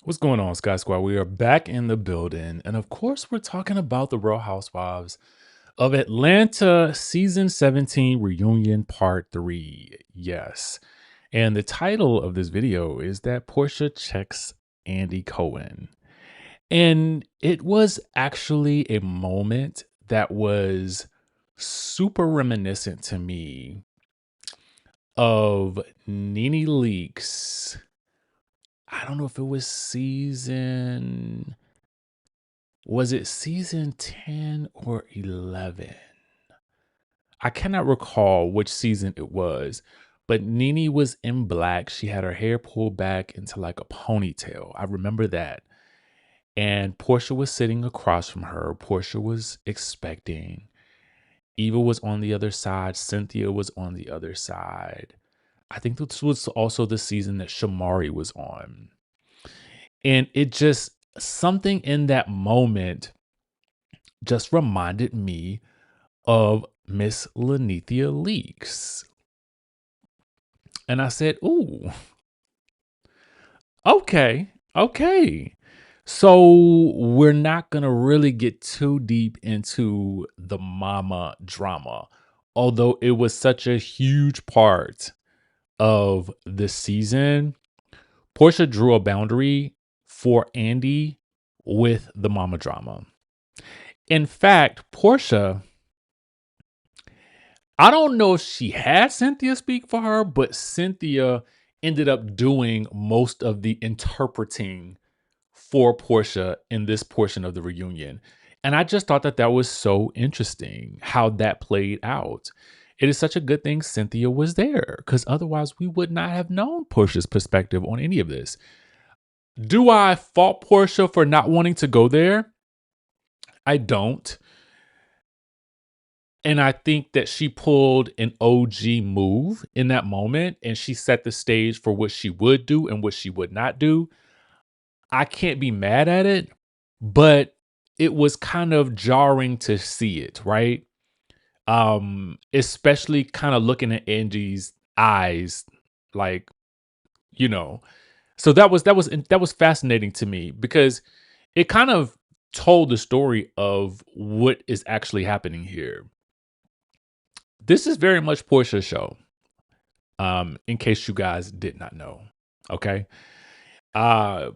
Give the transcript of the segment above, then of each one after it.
What's going on, Sky Squad? We are back in the building. And of course, we're talking about the Real Housewives of Atlanta Season 17 Reunion Part 3. Yes. And the title of this video is that Porsha checks Andy Cohen. And it was actually a moment that was super reminiscent to me of Nene Leakes. I don't know if it was season 10 or 11? I cannot recall which season it was, but Nene was in black. She had her hair pulled back into like a ponytail. I remember that. And Porsha was sitting across from her. Porsha was expecting. Eva was on the other side. Cynthia was on the other side. I think this was also the season that Shamari was on. And it just, something in that moment just reminded me of Miss Lanithia Leakes. And I said, ooh, okay. So we're not going to really get too deep into the mama drama, although it was such a huge part of the season. Porsha drew a boundary for Andy with the mama drama. In fact, Porsha, I don't know if she had Cynthia speak for her, but Cynthia ended up doing most of the interpreting for Porsha in this portion of the reunion. And I just thought that that was so interesting how that played out. It is such a good thing Cynthia was there, because otherwise we would not have known Porsha's perspective on any of this. Do I fault Porsha for not wanting to go there? I don't. And I think that she pulled an OG move in that moment, and she set the stage for what she would do and what she would not do. I can't be mad at it, but it was kind of jarring to see it, right? Especially kind of looking at Angie's eyes, like, you know. So that was fascinating to me because it kind of told the story of what is actually happening here. This is very much Porsha's show. In case you guys did not know. Okay. Uh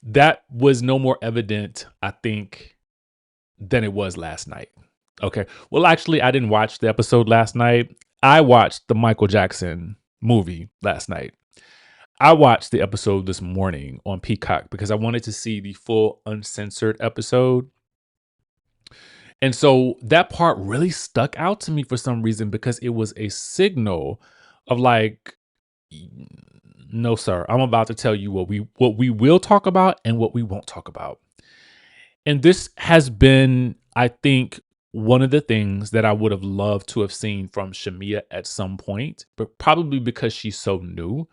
that was no more evident, I think, than it was last night. Okay. Well, actually, I didn't watch the episode last night. I watched the Michael Jackson movie last night. I watched the episode this morning on Peacock because I wanted to see the full uncensored episode. And so that part really stuck out to me for some reason because it was a signal of like, no, sir, I'm about to tell you what we will talk about and what we won't talk about. And this has been, I think, one of the things that I would have loved to have seen from Shamea at some point, but probably because she's so new,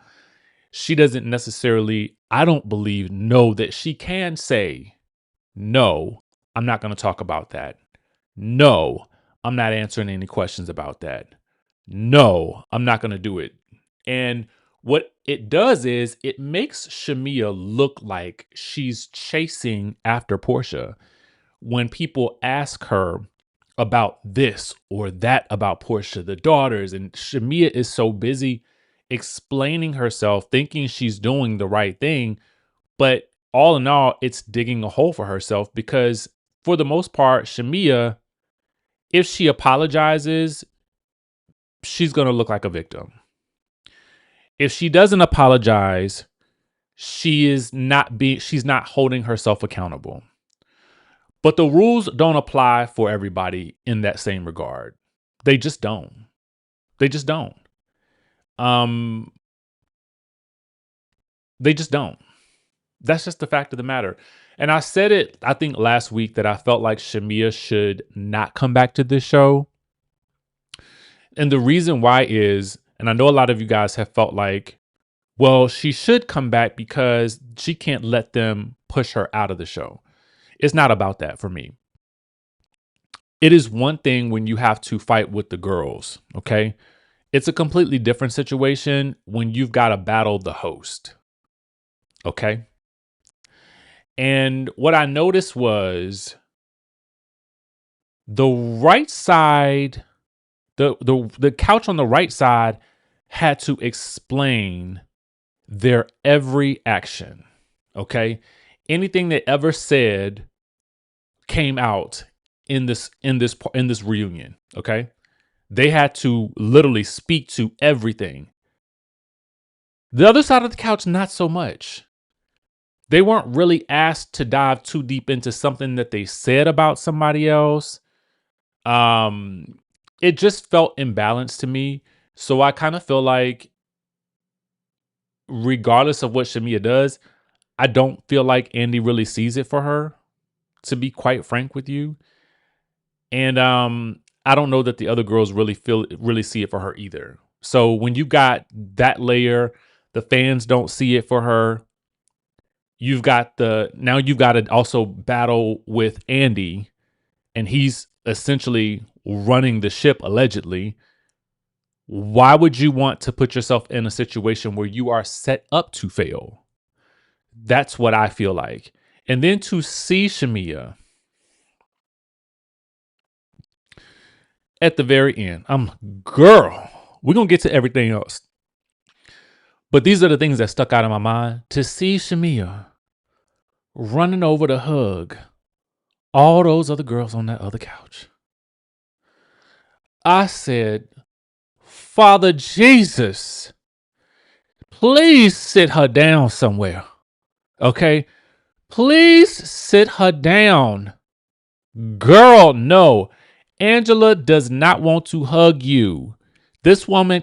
she doesn't necessarily, I don't believe, know that she can say, no, I'm not going to talk about that. No, I'm not answering any questions about that. No, I'm not going to do it. And what it does is it makes Shamea look like she's chasing after Porsha when people ask her about this or that about Porsha, the daughters, and Shamea is so busy explaining herself, thinking she's doing the right thing. But all in all, it's digging a hole for herself because for the most part, Shamea, if she apologizes, she's going to look like a victim. If she doesn't apologize, she's not holding herself accountable. But the rules don't apply for everybody in that same regard. They just don't. They just don't. They just don't. That's just the fact of the matter. And I said it, I think last week, that I felt like Shamea should not come back to this show. And the reason why is, and I know a lot of you guys have felt like, well, she should come back because she can't let them push her out of the show. It's not about that for me. It is one thing when you have to fight with the girls, okay? It's a completely different situation when you've got to battle the host, okay? And what I noticed was the right side, the couch on the right side had to explain their every action. Okay? Anything they ever said came out in this reunion, okay? They had to literally speak to everything. The other side of the couch, not so much. They weren't really asked to dive too deep into something that they said about somebody else. It just felt imbalanced to me. So I kind of feel like, regardless of what Shamea does, I don't feel like Andy really sees it for her, to be quite frank with you. And I don't know that the other girls really see it for her either. So when you got that layer, the fans don't see it for her. You've got to also battle with Andy, and he's essentially running the ship allegedly. Why would you want to put yourself in a situation where you are set up to fail? That's what I feel like. And then to see Shamea at the very end, girl, we're going to get to everything else. But these are the things that stuck out in my mind. To see Shamea running over to hug all those other girls on that other couch. I said, Father Jesus, please sit her down somewhere. Okay? Please sit her down. Girl, no. Angela does not want to hug you. This woman,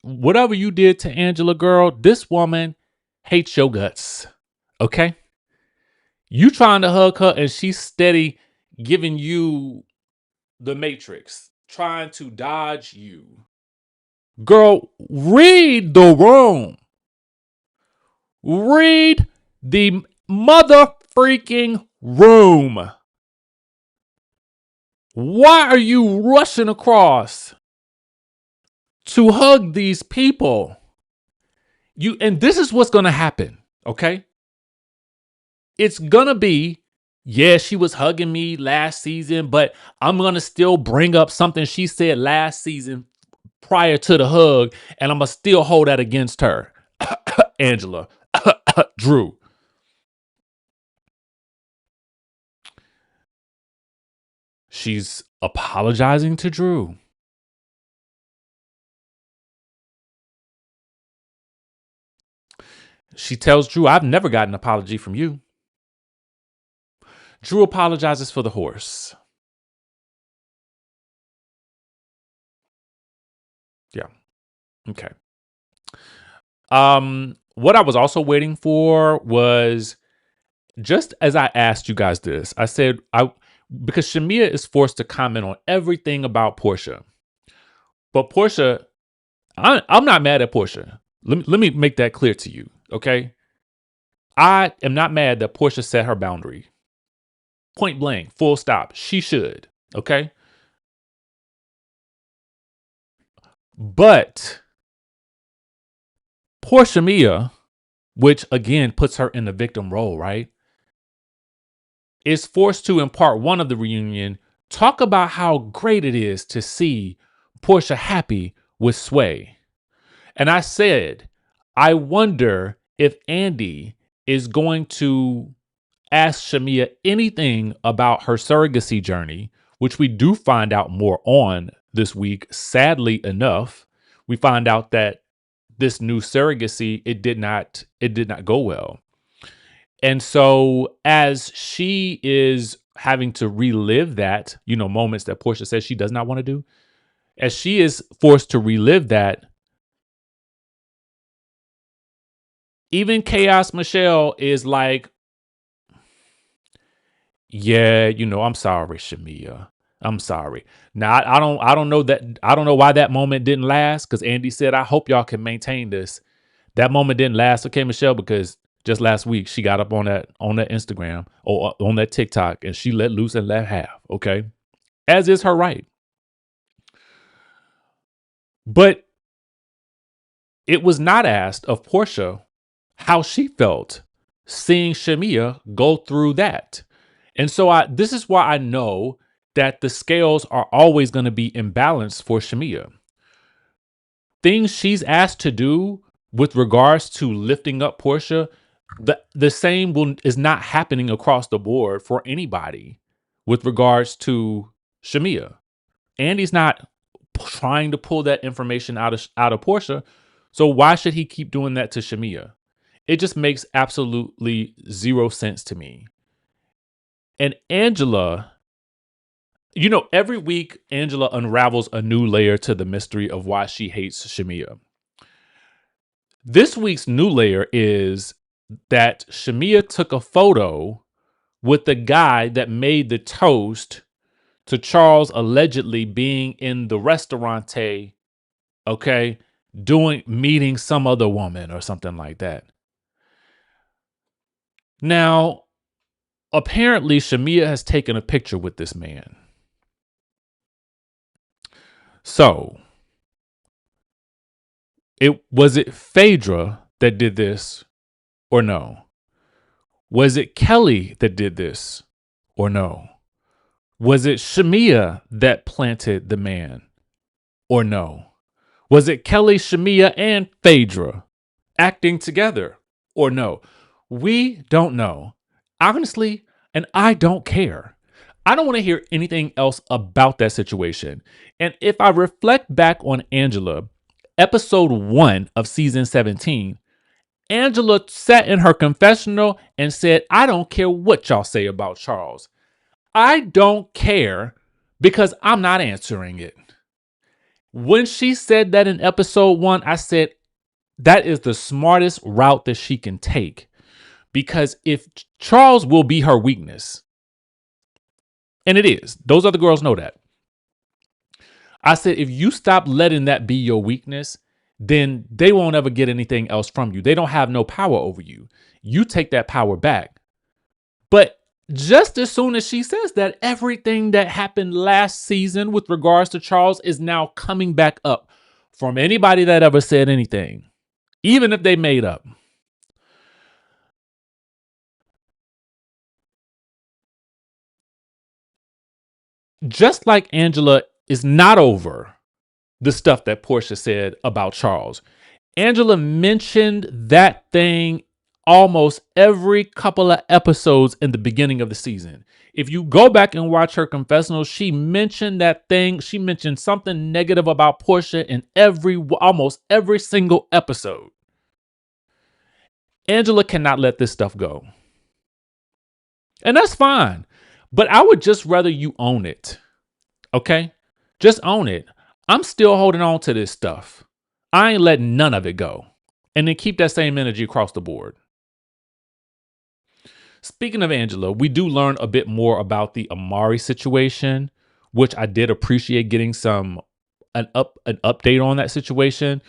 whatever you did to Angela, girl, this woman hates your guts. Okay? You trying to hug her and she's steady giving you the Matrix, trying to dodge you. Girl, read the room. Read the mother freaking room. Why are you rushing across to hug these people? And this is what's going to happen, okay? It's going to be, yeah, she was hugging me last season, but I'm going to still bring up something she said last season prior to the hug, and I'm going to still hold that against her. Angela, Drew. She's apologizing to Drew. She tells Drew, I've never gotten an apology from you. Drew apologizes for the horse. Yeah. Okay. What I was also waiting for was, just as I asked you guys this, I said, because Shamea is forced to comment on everything about Porsha. But Porsha, I'm not mad at Porsha. Let me make that clear to you, okay? I am not mad that Porsha set her boundary. Point blank, full stop. She should, okay? But poor Shamea, which again puts her in the victim role, right, is forced to, in part one of the reunion, talk about how great it is to see Porsha happy with Sway. And I said, I wonder if Andy is going to ask Shamea anything about her surrogacy journey, which we do find out more on this week. Sadly enough, we find out that this new surrogacy, it did not go well. And so as she is having to relive that, moments that Porsha says she does not want to do, as she is forced to relive that, even Chaos Michelle is like, yeah, I'm sorry, Shamea. I'm sorry. Now, I don't know that. I don't know why that moment didn't last, because Andy said, I hope y'all can maintain this. That moment didn't last. Okay, Michelle, because just last week she got up on that Instagram or on that TikTok and she let loose and let have. Okay. As is her right. But it was not asked of Porsha how she felt seeing Shamea go through that. And so this is why I know that the scales are always going to be imbalanced for Shamea. Things she's asked to do with regards to lifting up Porsha, the same is not happening across the board for anybody with regards to Shamea. Andy's not trying to pull that information out of Porsha. So why should he keep doing that to Shamea? It just makes absolutely zero sense to me. And Angela, every week Angela unravels a new layer to the mystery of why she hates Shamea. This week's new layer is that Shamea took a photo with the guy that made the toast to Charles allegedly being in the restaurante, okay, meeting some other woman or something like that. Now, apparently Shamea has taken a picture with this man. So, was it Phaedra that did this or no? Was it Kelli that did this or no? Was it Shamea that planted the man or no? Was it Kelli, Shamea, and Phaedra acting together or no? We don't know. Honestly, and I don't care. I don't want to hear anything else about that situation. And if I reflect back on Angela, episode 1 of season 17, Angela sat in her confessional and said, I don't care what y'all say about Charles. I don't care because I'm not answering it. When she said that in episode 1, I said, that is the smartest route that she can take. Because if Charles will be her weakness, and it is, those other girls know that. I said, if you stop letting that be your weakness, then they won't ever get anything else from you. They don't have no power over you. You take that power back. But just as soon as she says that, everything that happened last season with regards to Charles is now coming back up from anybody that ever said anything, even if they made up. Just like Angela is not over the stuff that Porsha said about Charles. Angela mentioned that thing almost every couple of episodes in the beginning of the season. If you go back and watch her confessional, she mentioned that thing. She mentioned something negative about Porsha in almost every single episode. Angela cannot let this stuff go. And that's fine. But I would just rather you own it. Okay? Just own it. I'm still holding on to this stuff. I ain't letting none of it go. And then keep that same energy across the board. Speaking of Angela, we do learn a bit more about the Amari situation, which I did appreciate getting an update on that situation.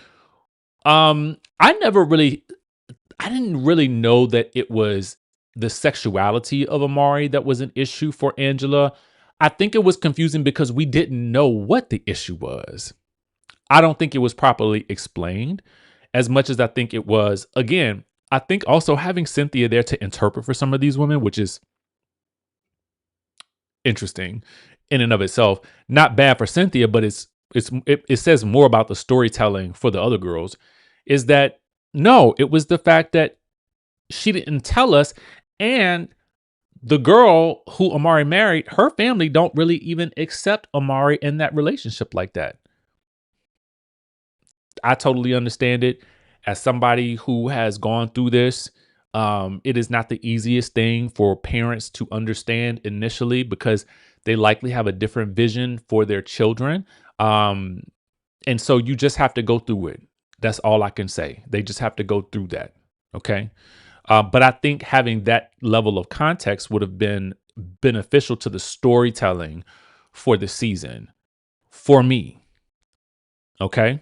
I didn't really know that it was the sexuality of Amari that was an issue for Angela. I think it was confusing because we didn't know what the issue was. I don't think it was properly explained as much as I think it was, again, I think also having Cynthia there to interpret for some of these women, which is interesting in and of itself. Not bad for Cynthia, but it says more about the storytelling for the other girls. Is that no, it was the fact that she didn't tell us, and the girl who Amari married, her family don't really even accept Amari in that relationship like that. I totally understand it. As somebody who has gone through this, it is not the easiest thing for parents to understand initially because they likely have a different vision for their children. And so you just have to go through it. That's all I can say. They just have to go through that. Okay. But I think having that level of context would have been beneficial to the storytelling for the season for me. Okay.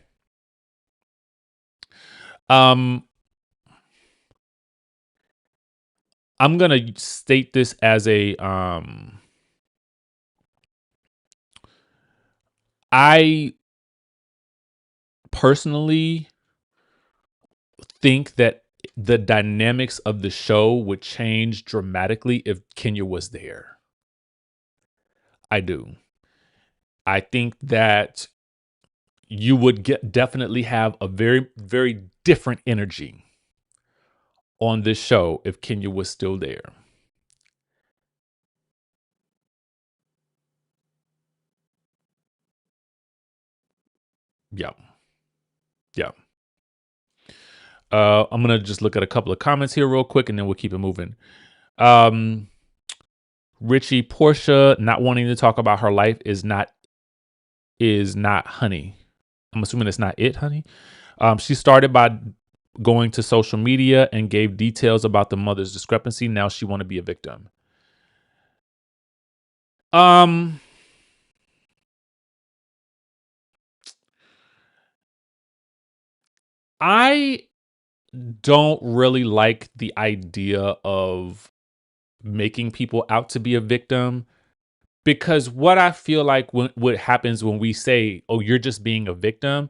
I'm gonna state this as I personally think that the dynamics of the show would change dramatically if Kenya was there. I do. I think that you would definitely have a very, very different energy on this show if Kenya was still there. Yeah. Yeah. I'm gonna just look at a couple of comments here real quick, and then we'll keep it moving. Um, Richie, Porsha not wanting to talk about her life is not honey. I'm assuming it's not it, honey. She started by going to social media and gave details about the mother's discrepancy. Now she want to be a victim. Um, I don't really like the idea of making people out to be a victim, because what I feel like what happens when we say, "Oh, you're just being a victim,"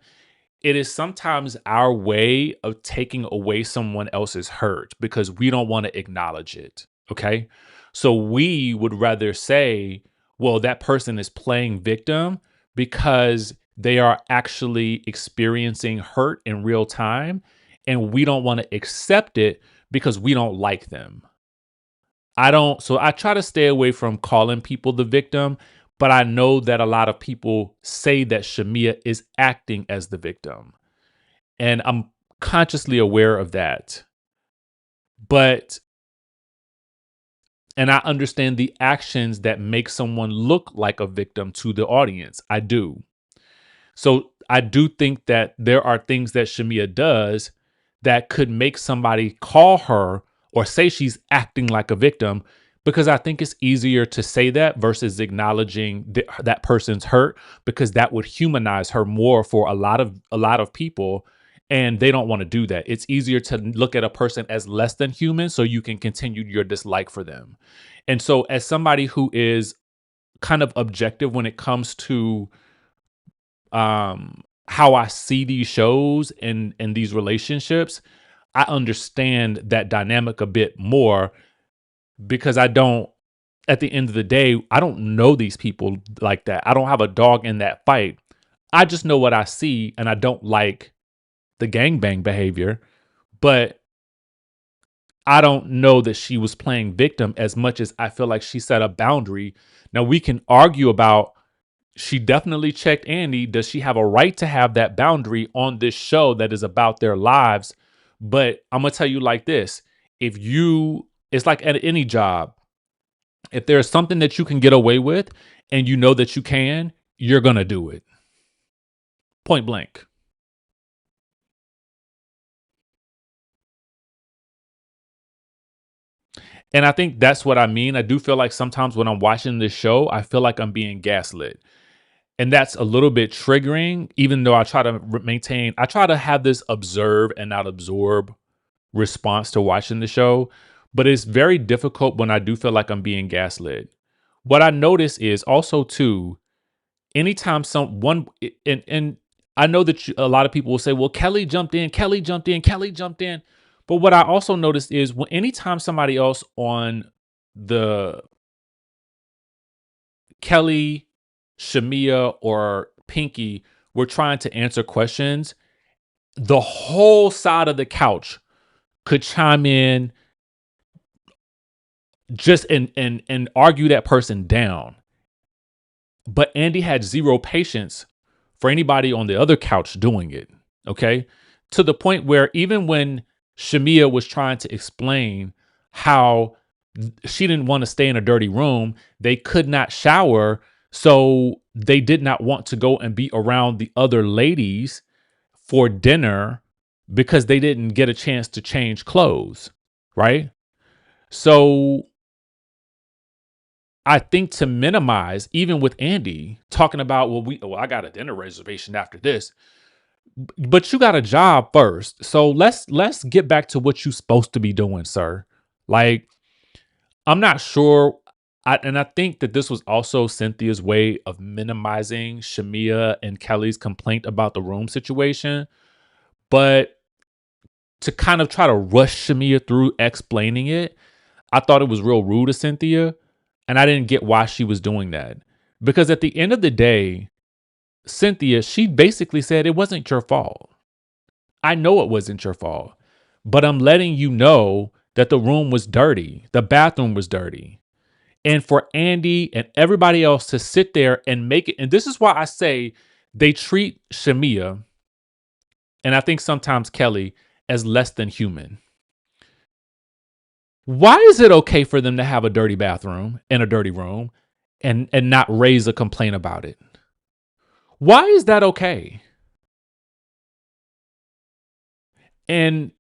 it is sometimes our way of taking away someone else's hurt because we don't want to acknowledge it. Okay. So we would rather say, well, that person is playing victim because they are actually experiencing hurt in real time. And we don't want to accept it because we don't like them. So I try to stay away from calling people the victim, but I know that a lot of people say that Shamea is acting as the victim. And I'm consciously aware of that. But, and I understand the actions that make someone look like a victim to the audience. I do. So I do think that there are things that Shamea does that could make somebody call her or say she's acting like a victim, because I think it's easier to say that versus acknowledging that person's hurt, because that would humanize her more for a lot of people, and they don't want to do that. It's easier to look at a person as less than human so you can continue your dislike for them. And so as somebody who is kind of objective when it comes to how I see these shows and these relationships, I understand that dynamic a bit more, because I don't, at the end of the day, I don't know these people like that. I don't have a dog in that fight. I just know what I see, and I don't like the gangbang behavior, but I don't know that she was playing victim as much as I feel like she set a boundary. Now we can argue about, she definitely checked Andy. Does she have a right to have that boundary on this show that is about their lives? But I'm going to tell you like this. It's like at any job. If there's something that you can get away with and you know that you can, you're going to do it. Point blank. And I think that's what I mean. I do feel like sometimes when I'm watching this show, I feel like I'm being gaslit. And that's a little bit triggering, even though I try to have this observe and not absorb response to watching the show. But it's very difficult when I do feel like I'm being gaslit. What I notice is also too, anytime someone, and I know that a lot of people will say, well, Kelli jumped in, Kelli jumped in, Kelli jumped in. But what I also noticed is anytime somebody else on the Kelli, Shamea, or Pinky were trying to answer questions, the whole side of the couch could chime in just and argue that person down. But Andy had zero patience for anybody on the other couch doing it. Okay. To the point where even when Shamea was trying to explain how she didn't want to stay in a dirty room, they could not shower. So they did not want to go and be around the other ladies for dinner because they didn't get a chance to change clothes. Right. So I think to minimize, even with Andy talking about, well, I got a dinner reservation after this, but you got a job first. So let's get back to what you're supposed to be doing, sir. Like, I'm not sure. And I think that this was also Cynthia's way of minimizing Shamea and Kelly's complaint about the room situation. But to kind of try to rush Shamea through explaining it, I thought it was real rude of Cynthia. And I didn't get why she was doing that. Because at the end of the day, Cynthia, she basically said it wasn't your fault. I know it wasn't your fault, but I'm letting you know that the room was dirty. The bathroom was dirty. And for Andy and everybody else to sit there and make it. And this is why I say they treat Shamea, and I think sometimes Kelli, as less than human. Why is it okay for them to have a dirty bathroom and a dirty room and not raise a complaint about it? Why is that okay? And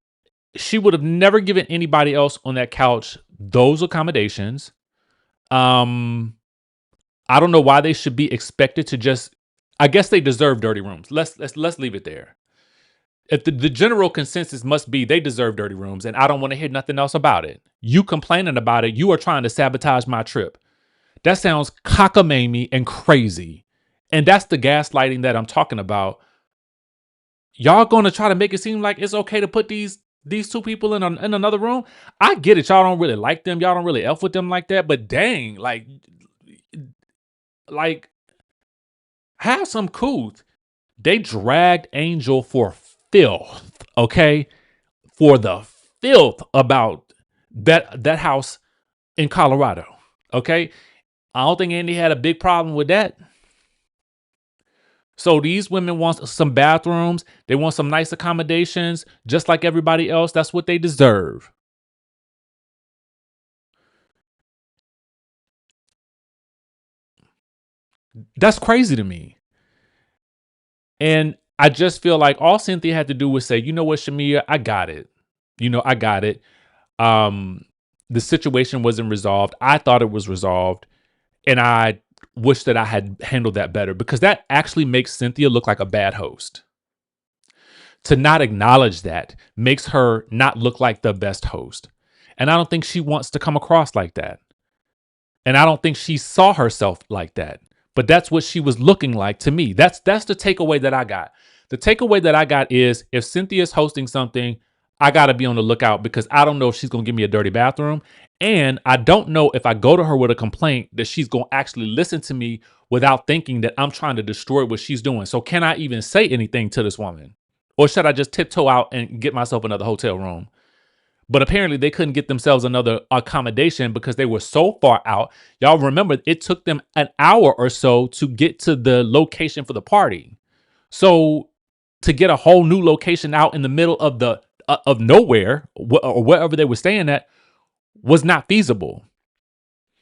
she would have never given anybody else on that couch those accommodations. I don't know why they should be expected to just. I guess they deserve dirty rooms. Let's leave it there. If the general consensus must be they deserve dirty rooms, and I don't want to hear nothing else about it. You complaining about it, you are trying to sabotage my trip. That sounds cockamamie and crazy. And that's the gaslighting that I'm talking about. Y'all going to try to make it seem like it's okay to put these two people in another room? I get it. Y'all don't really like them. Y'all don't really F with them like that. But dang, like have some cool. They dragged Angel for filth, okay? For the filth about that house in Colorado, okay? I don't think Andy had a big problem with that. So these women want some bathrooms. They want some nice accommodations, just like everybody else. That's what they deserve. That's crazy to me. And I just feel like all Cynthia had to do was say, you know what, Shamea, I got it. I got it. The situation wasn't resolved. I thought it was resolved. And I wish that I had handled that better, because that actually makes Cynthia look like a bad host. To not acknowledge that makes her not look like the best host. And I don't think she wants to come across like that. And I don't think she saw herself like that. But that's what she was looking like to me. That's the takeaway that I got. The takeaway that I got is, if Cynthia's hosting something, I got to be on the lookout, because I don't know if she's going to give me a dirty bathroom. And I don't know if I go to her with a complaint that she's going to actually listen to me without thinking that I'm trying to destroy what she's doing. So can I even say anything to this woman? Or should I just tiptoe out and get myself another hotel room? But apparently they couldn't get themselves another accommodation because they were so far out. Y'all remember, it took them an hour or so to get to the location for the party. So to get a whole new location out in the middle of the of nowhere, or wherever they were staying at, was not feasible.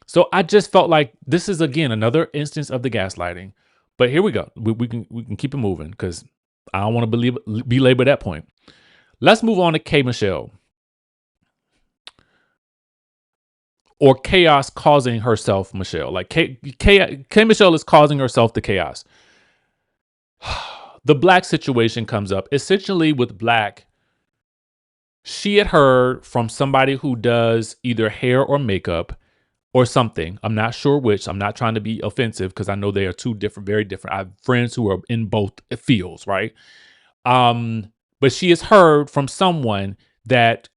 So I just felt like this is, again, another instance of the gaslighting. But here we go. We can keep it moving, because I don't want to belabor that point. Let's move on to K. Michelle. Or chaos causing herself Michelle. Like K Michelle is causing herself the chaos. The Blakk situation comes up. Essentially with Blakk, she had heard from somebody who does either hair or makeup or something. I'm not sure which. I'm not trying to be offensive, because I know they are two different, very different. I have friends who are in both fields, right? But she has heard from someone that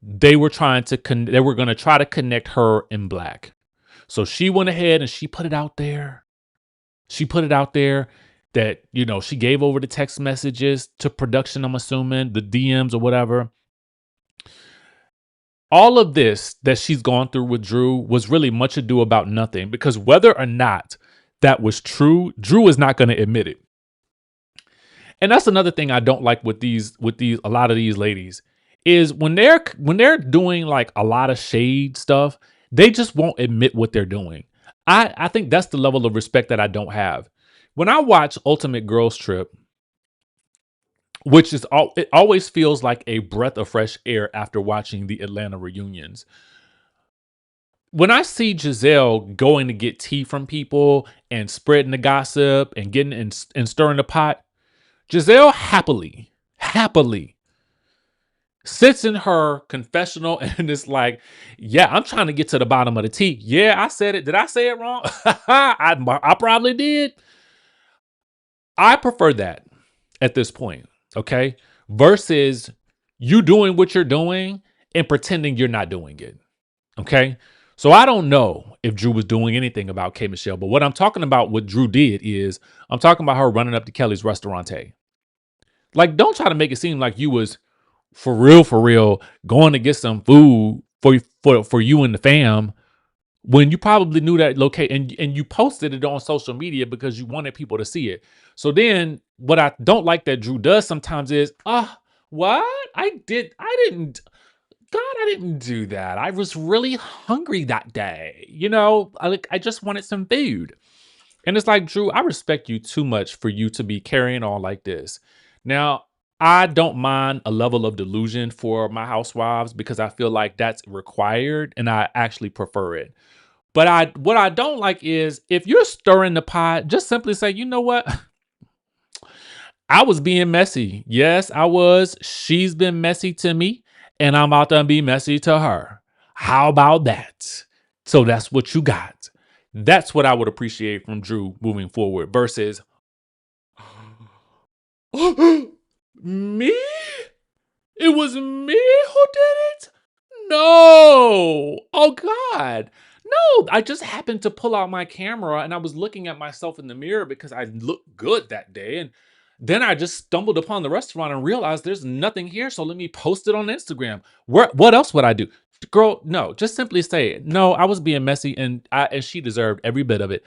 they were going to try to connect her and Blakk. So she went ahead and she put it out there. That, she gave over the text messages to production, I'm assuming, the DMs or whatever. All of this that she's gone through with Drew was really much ado about nothing, because whether or not that was true, Drew is not going to admit it. And that's another thing I don't like with a lot of these ladies, is when they're doing like a lot of shade stuff, they just won't admit what they're doing. I think that's the level of respect that I don't have. When I watch Ultimate Girls Trip, it always feels like a breath of fresh air after watching the Atlanta reunions. When I see Giselle going to get tea from people and spreading the gossip and getting and stirring the pot, Giselle happily sits in her confessional and is like, yeah, I'm trying to get to the bottom of the tea. Yeah, I said it. Did I say it wrong? I probably did. I prefer that at this point, okay? Versus you doing what you're doing and pretending you're not doing it. Okay. So I don't know if Drew was doing anything about K. Michelle, but what I'm talking about, what Drew did is I'm talking about her running up to Kelly's restaurante. Like, don't try to make it seem like you was for real, going to get some food for you and the fam when you probably knew that location and you posted it on social media because you wanted people to see it. So then what I don't like that Drew does sometimes is, what? I didn't do that. I was really hungry that day. I just wanted some food. And it's like, Drew, I respect you too much for you to be carrying on like this. Now, I don't mind a level of delusion for my housewives because I feel like that's required and I actually prefer it. But what I don't like is if you're stirring the pot, just simply say, you know what? I was being messy. Yes, I was. She's been messy to me, and I'm about to be messy to her. How about that? So that's what you got. That's what I would appreciate from Drew moving forward versus me? It was me who did it? No. Oh, God. No, I just happened to pull out my camera and I was looking at myself in the mirror because I looked good that day. And then I just stumbled upon the restaurant and realized there's nothing here. So let me post it on Instagram. What else would I do? Girl, no, just simply say, no, I was being messy and she deserved every bit of it.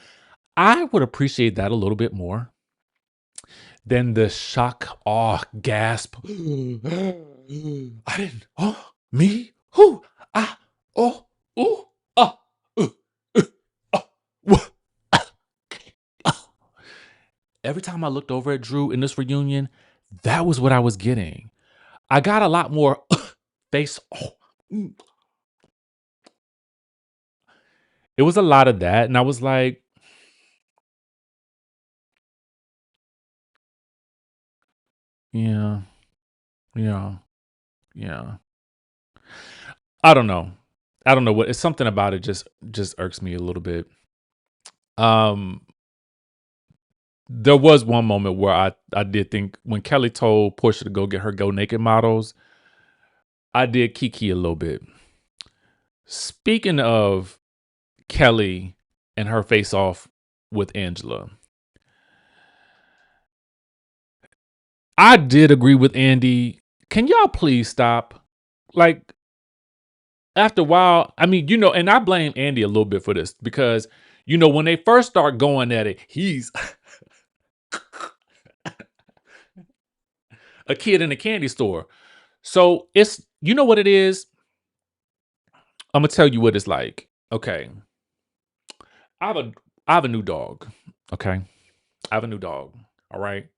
I would appreciate that a little bit more than the shock, gasp. I didn't, me? Who? Oh, ooh, wha- Every time I looked over at Drew in this reunion, that was what I was getting. I got a lot more face. It was a lot of that. And I was like, yeah, yeah, yeah. I don't know. I don't know what it's something about it just irks me a little bit. Um there was one moment where I did think when Kelly told Porsha to go get her Go Naked models, I did kiki a little bit. Speaking of Kelly and her face off with Angela, I did agree with Andy. Can y'all please stop? Like, after a while, I mean, and I blame Andy a little bit for this because, when they first start going at it, he's a kid in a candy store. So you know what it is? I'm gonna tell you what it's like. Okay. I have a I have a new dog. Okay. I have a new dog. All right.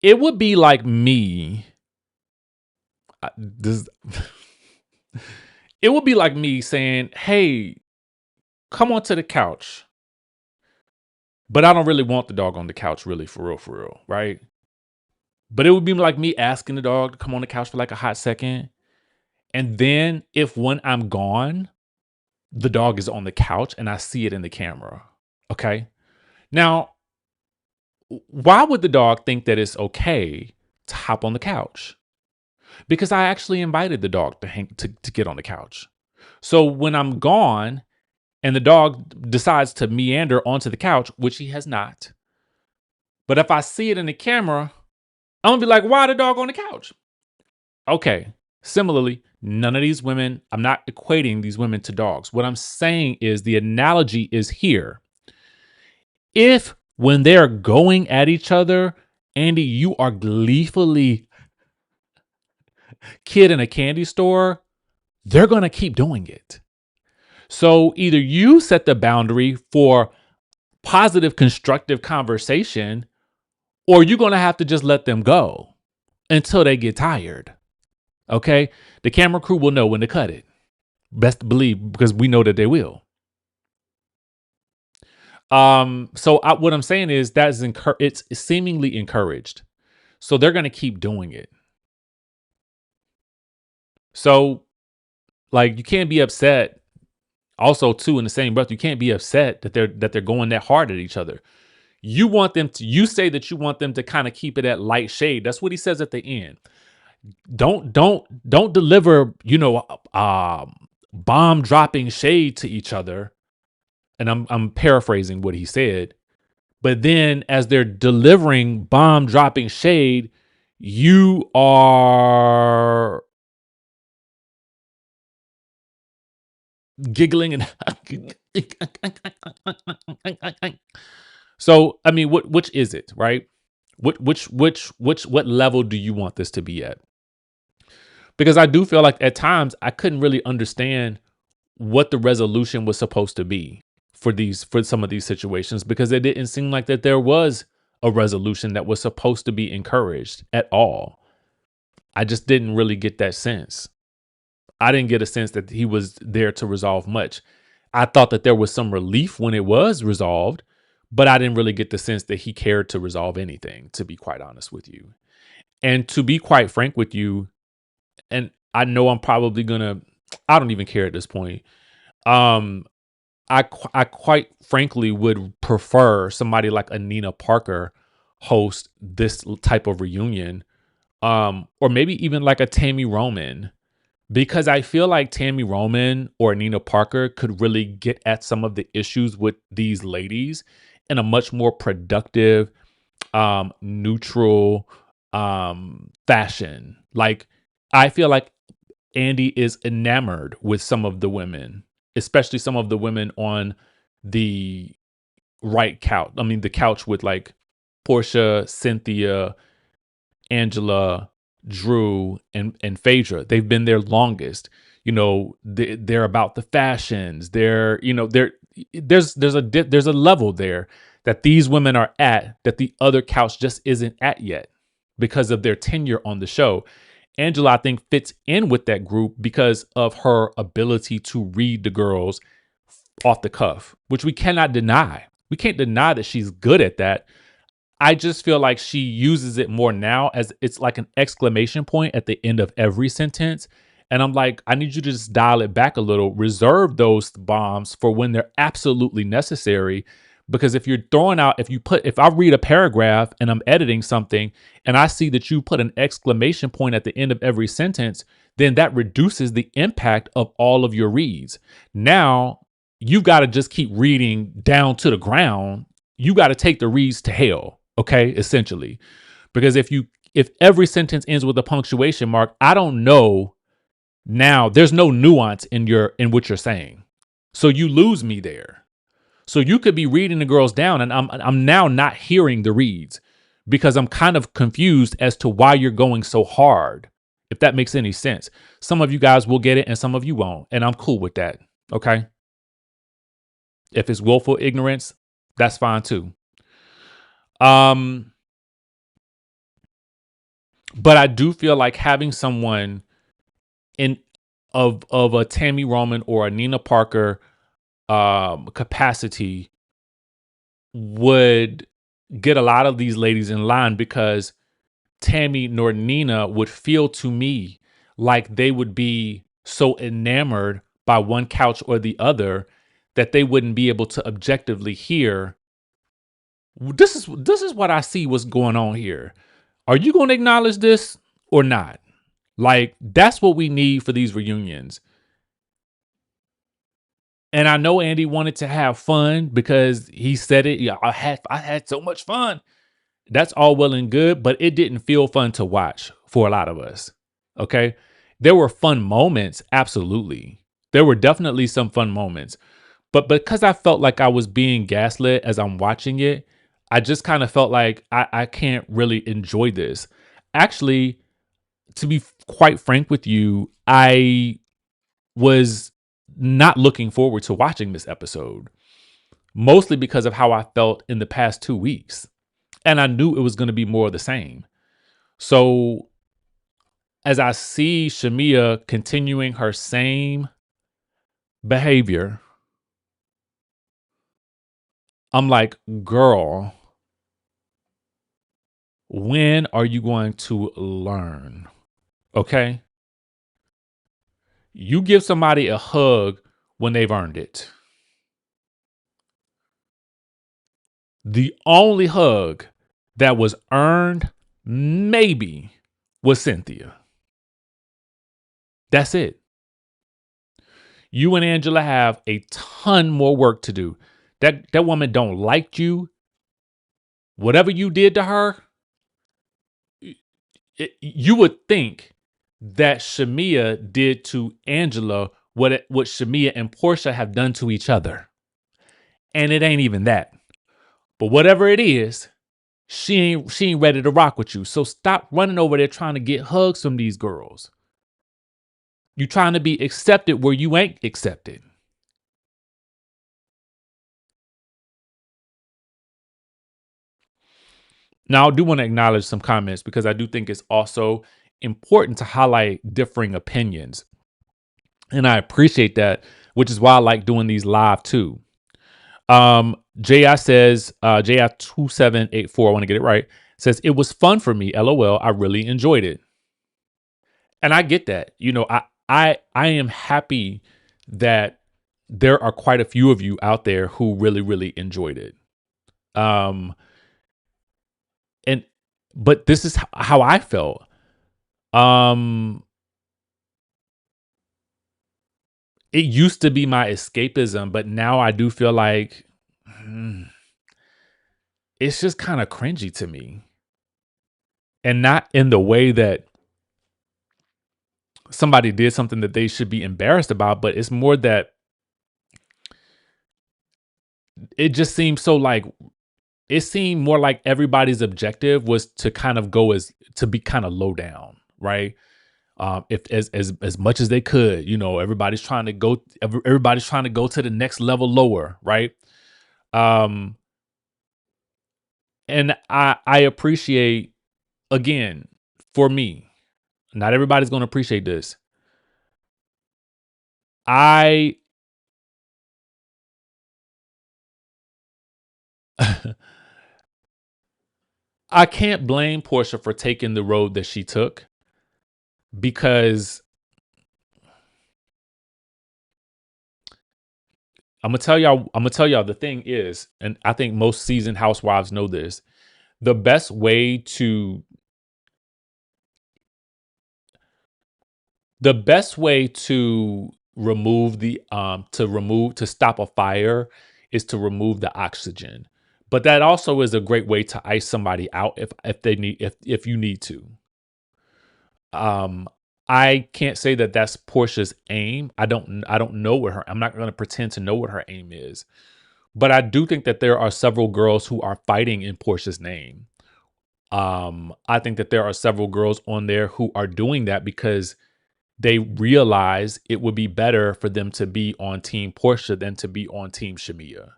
It would be like me. This it would be like me saying, hey, come onto the couch. But I don't really want the dog on the couch, really, for real, right? But it would be like me asking the dog to come on the couch for like a hot second. And then if when I'm gone, the dog is on the couch and I see it in the camera. Okay. Now, why would the dog think that it's okay to hop on the couch? Because I actually invited the dog to get on the couch. So when I'm gone and the dog decides to meander onto the couch, which he has not, but if I see it in the camera, I'm gonna be like, why the dog on the couch? Okay. Similarly, none of these women, I'm not equating these women to dogs. What I'm saying is the analogy is here. If when they're going at each other, Andy, you are gleefully kid in a candy store, they're going to keep doing it. So either you set the boundary for positive, constructive conversation, or you're going to have to just let them go until they get tired. Okay. The camera crew will know when to cut it. Best believe, because we know that they will. What I'm saying is it's seemingly encouraged. So they're going to keep doing it. So like you can't be upset. Also, too, in the same breath, you can't be upset that they're going that hard at each other. You say that you want them to kind of keep it at light shade. That's what he says at the end. Don't deliver, bomb dropping shade to each other. And I'm paraphrasing what he said. But then as they're delivering bomb dropping shade, you are giggling and so I mean, which is it, right? What level do you want this to be at? Because I do feel like at times I couldn't really understand what the resolution was supposed to be for some of these situations, because it didn't seem like that there was a resolution that was supposed to be encouraged at all. I just didn't really get that sense. I didn't get a sense that he was there to resolve much. I thought that there was some relief when it was resolved, but I didn't really get the sense that he cared to resolve anything, to be quite honest with you. And to be quite frank with you, and I know I'm probably I don't even care at this point. Um, I quite frankly would prefer somebody like a Nina Parker host this type of reunion, or maybe even like a Tammy Roman, because I feel like Tammy Roman or Nina Parker could really get at some of the issues with these ladies in a much more productive, neutral, fashion. Like, I feel like Andy is enamored with some of the women, especially some of the women on the right couch. I mean, the couch with like Porsha, Cynthia, Angela, Drew, and Phaedra. They've been there longest. They're about the fashions. There's a level there that these women are at that the other couch just isn't at yet because of their tenure on the show. Angela, I think, fits in with that group because of her ability to read the girls off the cuff, which we cannot deny. We can't deny that she's good at that. I just feel like she uses it more now as it's like an exclamation point at the end of every sentence. And I'm like, I need you to just dial it back a little, reserve those bombs for when they're absolutely necessary. Because if I read a paragraph and I'm editing something and I see that you put an exclamation point at the end of every sentence, then that reduces the impact of all of your reads. Now you've got to just keep reading down to the ground. You got to take the reads to hell. Okay, essentially. Because if every sentence ends with a punctuation mark, I don't know. Now there's no nuance in what you're saying. So you lose me there. So you could be reading the girls down and I'm now not hearing the reads because I'm kind of confused as to why you're going so hard. If that makes any sense. Some of you guys will get it and some of you won't, and I'm cool with that. Okay? If it's willful ignorance, that's fine too. But I do feel like having someone in of a Tammy Roman or a Nina Parker capacity would get a lot of these ladies in line, because Tammy nor Nina would feel to me like they would be so enamored by one couch or the other that they wouldn't be able to objectively hear. This is what I see what's going on here. Are you going to acknowledge this or not? Like, that's what we need for these reunions. And I know Andy wanted to have fun because he said it. Yeah, I had so much fun. That's all well and good, but it didn't feel fun to watch for a lot of us. Okay. There were fun moments. Absolutely. There were definitely some fun moments. But because I felt like I was being gaslit as I'm watching it, I just kind of felt like I can't really enjoy this. Actually, to be quite frank with you, I was not looking forward to watching this episode, mostly because of how I felt in the past 2 weeks. And I knew it was going to be more of the same. So as I see Shamea continuing her same behavior, I'm like, girl, when are you going to learn? Okay. You give somebody a hug when they've earned it. The only hug that was earned, maybe, was Cynthia. That's it. You and Angela have a ton more work to do. That woman don't like you. Whatever you did to her, you would think that Shamea did to Angela what Shamea and Porsha have done to each other. And it ain't even that. But whatever it is, she ain't ready to rock with you. So stop running over there trying to get hugs from these girls. You trying to be accepted where you ain't accepted. Now, I do want to acknowledge some comments because I do think it's also important to highlight differing opinions. And I appreciate that, which is why I like doing these live too. JI says, JI2784, I want to get it right, says, it was fun for me. LOL. I really enjoyed it. And I get that. You know, I am happy that there are quite a few of you out there who really, really enjoyed it. And but this is how I felt. It used to be my escapism, but now I do feel like it's just kind of cringy to me. And not in the way that somebody did something that they should be embarrassed about, but it's more that it just seems so like it seemed more like everybody's objective was to kind of go as to be kind of low down, right? If as much as they could, you know, everybody's trying to go to the next level lower, right? And I appreciate, again, for me, not everybody's going to appreciate this. I I can't blame Porsha for taking the road that she took, because I'm gonna tell y'all the thing is, and I think most seasoned housewives know this, the best way to remove to stop a fire is to remove the oxygen. But that also is a great way to ice somebody out if you need to. Um, I can't say that that's Portia's aim. I don't know what her. I'm not going to pretend to know what her aim is. But I do think that there are several girls who are fighting in Portia's name. I think that there are several girls on there who are doing that because they realize it would be better for them to be on Team Porsha than to be on Team Shamea.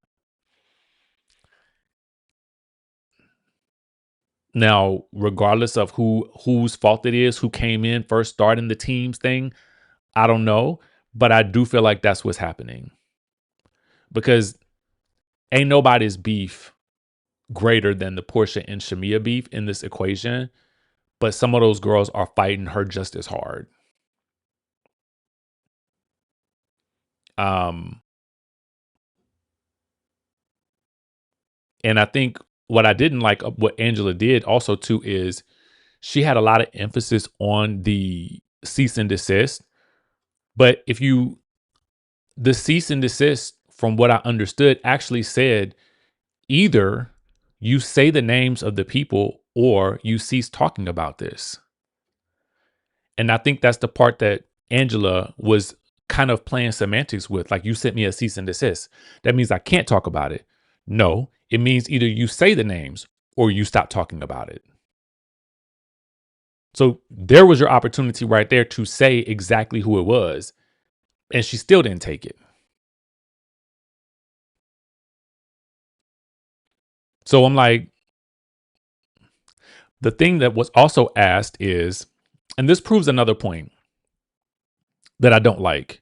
Now, regardless of whose fault it is, who came in first starting the teams thing, I don't know, but I do feel like that's what's happening, because ain't nobody's beef greater than the Porsha and Shamea beef in this equation, but some of those girls are fighting her just as hard. Um, and I think what I didn't like what Angela did also too is she had a lot of emphasis on the cease and desist. But the cease and desist, from what I understood, actually said either you say the names of the people or you cease talking about this. And I think that's the part that Angela was kind of playing semantics with. Like, you sent me a cease and desist. That means I can't talk about it. No, it means either you say the names or you stop talking about it. So there was your opportunity right there to say exactly who it was. And she still didn't take it. So I'm like, the thing that was also asked is, and this proves another point that I don't like.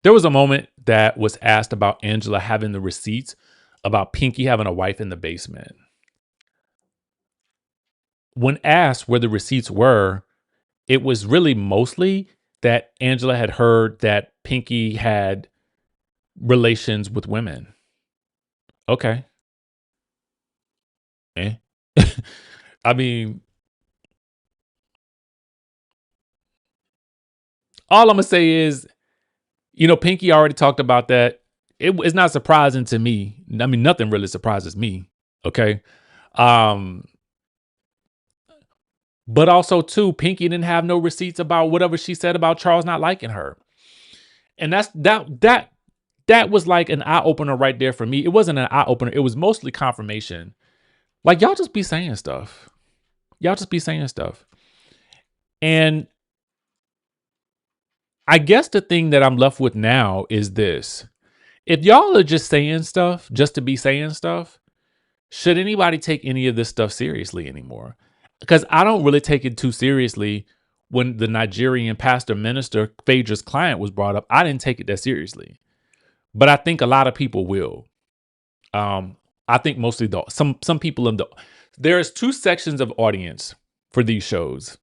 There was a moment that was asked about Angela having the receipts about Pinky having a wife in the basement. When asked where the receipts were, it was really mostly that Angela had heard that Pinky had relations with women. Okay. Eh. I mean, all I'm gonna say is, Pinky already talked about that. It's not surprising to me. I mean, nothing really surprises me. Okay. Um, but also too, Pinky didn't have no receipts about whatever she said about Charles not liking her. And that was like an eye opener right there for me. It wasn't an eye opener. It was mostly confirmation. Like, y'all just be saying stuff. Y'all just be saying stuff. And I guess the thing that I'm left with now is this. If y'all are just saying stuff just to be saying stuff, should anybody take any of this stuff seriously anymore? Because I don't really take it too seriously. When the Nigerian pastor minister Phaedra's client was brought up, I didn't take it that seriously. But I think a lot of people will. I think mostly some people in there's two sections of audience for these shows.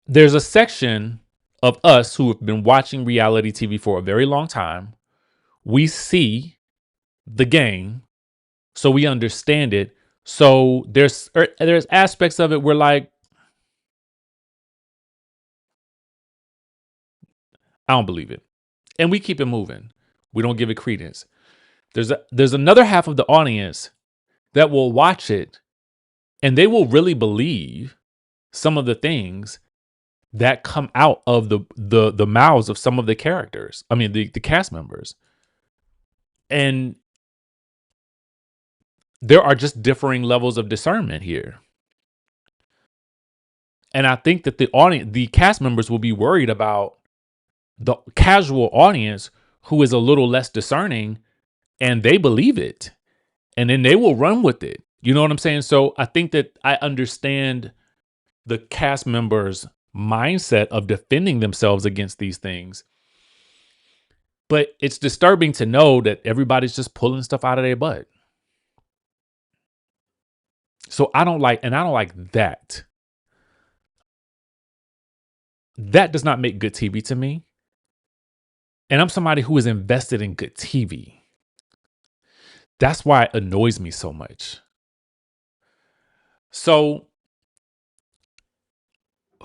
There's a section of us who have been watching reality TV for a very long time. We see the game, so we understand it. So there's aspects of it where, like, I don't believe it, and we keep it moving. We don't give it credence. There's another half of the audience that will watch it, and they will really believe some of the things that come out of the mouths of some of the characters. I mean, the cast members. And there are just differing levels of discernment here. And I think that the cast members will be worried about the casual audience who is a little less discerning, and they believe it. And then they will run with it. You know what I'm saying? So I think that I understand the cast members' mindset of defending themselves against these things. But it's disturbing to know that everybody's just pulling stuff out of their butt. So I don't like that. That does not make good TV to me. And I'm somebody who is invested in good TV. That's why it annoys me so much. So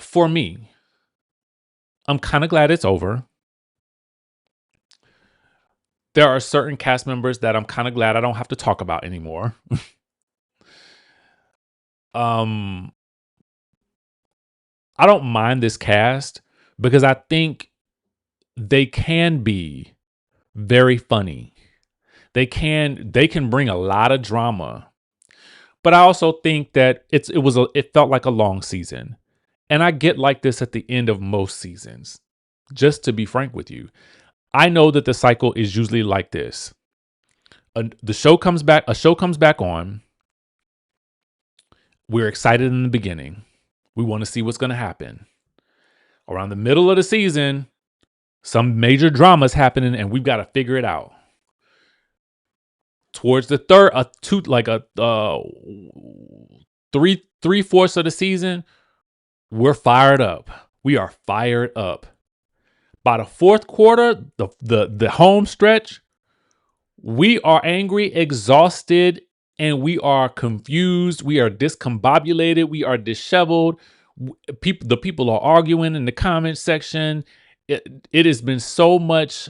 for me, I'm kind of glad it's over. There are certain cast members that I'm kind of glad I don't have to talk about anymore. I don't mind this cast because I think they can be very funny. They can bring a lot of drama. But I also think that it felt like a long season. And I get like this at the end of most seasons. Just to be frank with you, I know that the cycle is usually like this. A show comes back on. We're excited in the beginning. We want to see what's going to happen. Around the middle of the season, some major drama is happening and we've got to figure it out. Towards the three-fourths of the season, we're fired up. We are fired up. By the fourth quarter, the home stretch, we are angry, exhausted, and we are confused. We are discombobulated. We are disheveled. The people are arguing in the comment section. It has been so much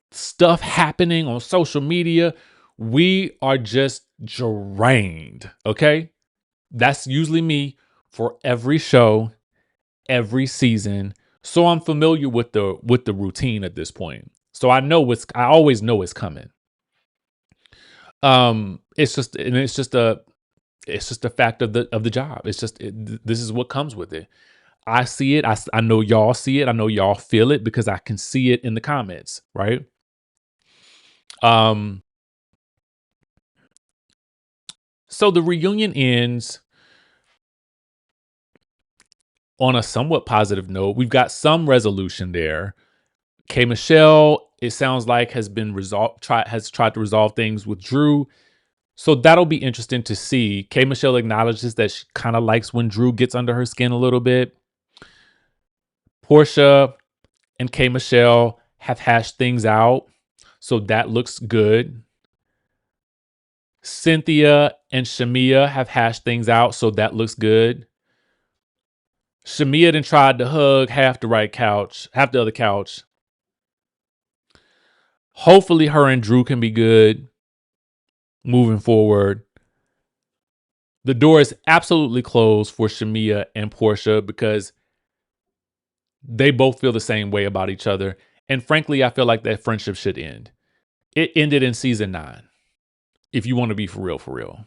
stuff happening on social media. We are just drained. Okay. That's usually me for every show, every season. So I'm familiar with the routine at this point. So I always know it's coming. It's just a fact of the job. This is what comes with it. I see it. I know y'all see it. I know y'all feel it because I can see it in the comments, right? So the reunion ends on a somewhat positive note. We've got some resolution there. K. Michelle, it sounds like, has tried to resolve things with Drew. So that'll be interesting to see. K. Michelle acknowledges that she kind of likes when Drew gets under her skin a little bit. Porsha and K. Michelle have hashed things out. So that looks good. Cynthia and Shamea have hashed things out. So that looks good. Shamea then tried to hug half the other couch. Hopefully her and Drew can be good moving forward. The door is absolutely closed for Shamea and Porsha because they both feel the same way about each other. And frankly, I feel like that friendship should end. It ended in season 9. If you want to be for real, for real.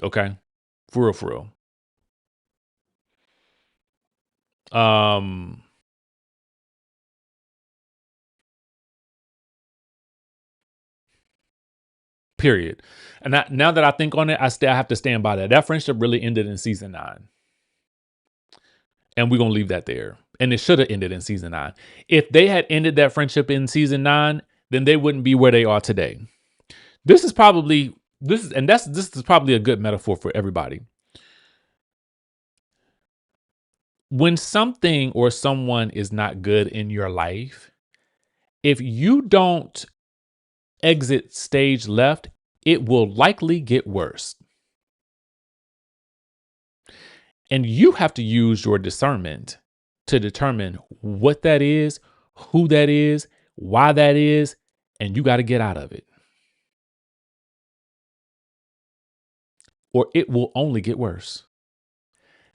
Okay. For real, for real. Um, period. And now that I think on it, I have to stand by that. That friendship really ended in season 9. And we're gonna leave that there. And it should have ended in season 9. If they had ended that friendship in season 9, then they wouldn't be where they are today. This is probably this is probably a good metaphor for everybody. When something or someone is not good in your life, if you don't exit stage left, it will likely get worse. And you have to use your discernment to determine what that is, who that is, why that is, and you got to get out of it. Or it will only get worse.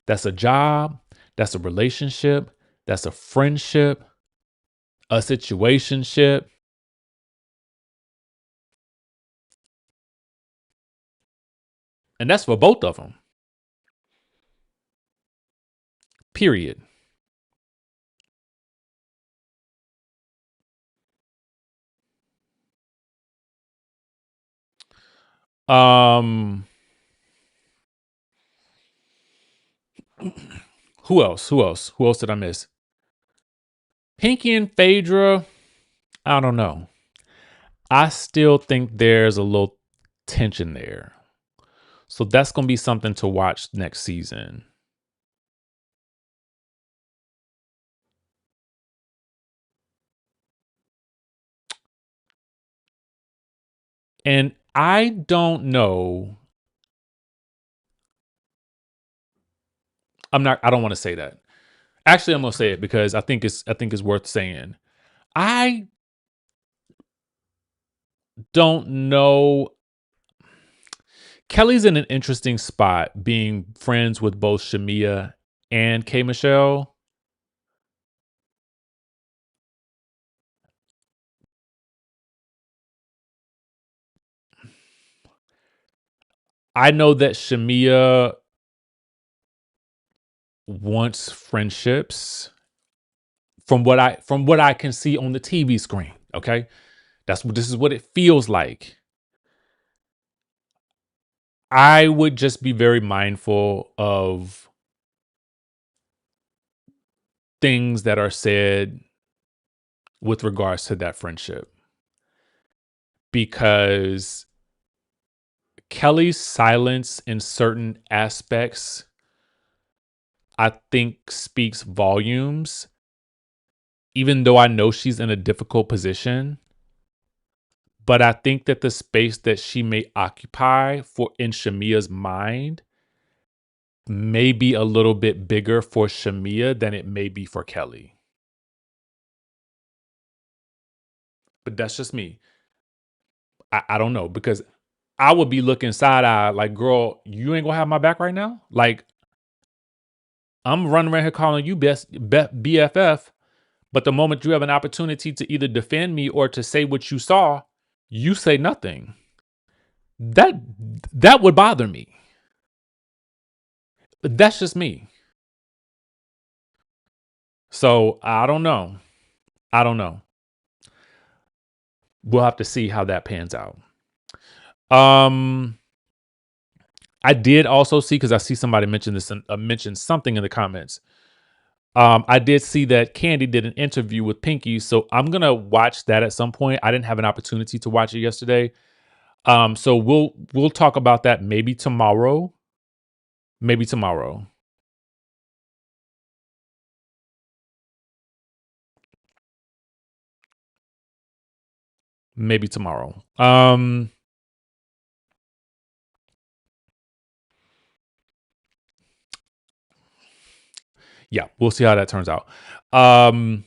That's a job, that's a relationship, that's a friendship, a situationship. And that's for both of them. Period. Um who else? Who else? Who else did I miss? Pinky and Phaedra, I don't know. I still think there's a little tension there. So that's going to be something to watch next season. And I don't know. I don't want to say that. Actually, I'm going to say it because I think it's worth saying. I don't know. Kelly's in an interesting spot being friends with both Shamea and K Michelle. I know that Shamea wants friendships from what I can see on the TV screen. Okay. This is what it feels like. I would just be very mindful of things that are said with regards to that friendship because Kelly's silence in certain aspects, I think, speaks volumes, even though I know she's in a difficult position. But I think that the space that she may occupy for in Shamea's mind may be a little bit bigger for Shamea than it may be for Kelly. But that's just me. I don't know because I would be looking side eye like, girl, you ain't gonna have my back right now. Like, I'm running around here calling you BFF, but the moment you have an opportunity to either defend me or to say what you saw, you say nothing. That that would bother me. But that's just me. So I don't know. I don't know. We'll have to see how that pans out. Um, I did also see because I see somebody mention this mention something in the comments. I did see that Candy did an interview with Pinky, so I'm gonna watch that at some point. I didn't have an opportunity to watch it yesterday. So we'll talk about that maybe tomorrow. Maybe tomorrow. Maybe tomorrow. Yeah, we'll see how that turns out. Um,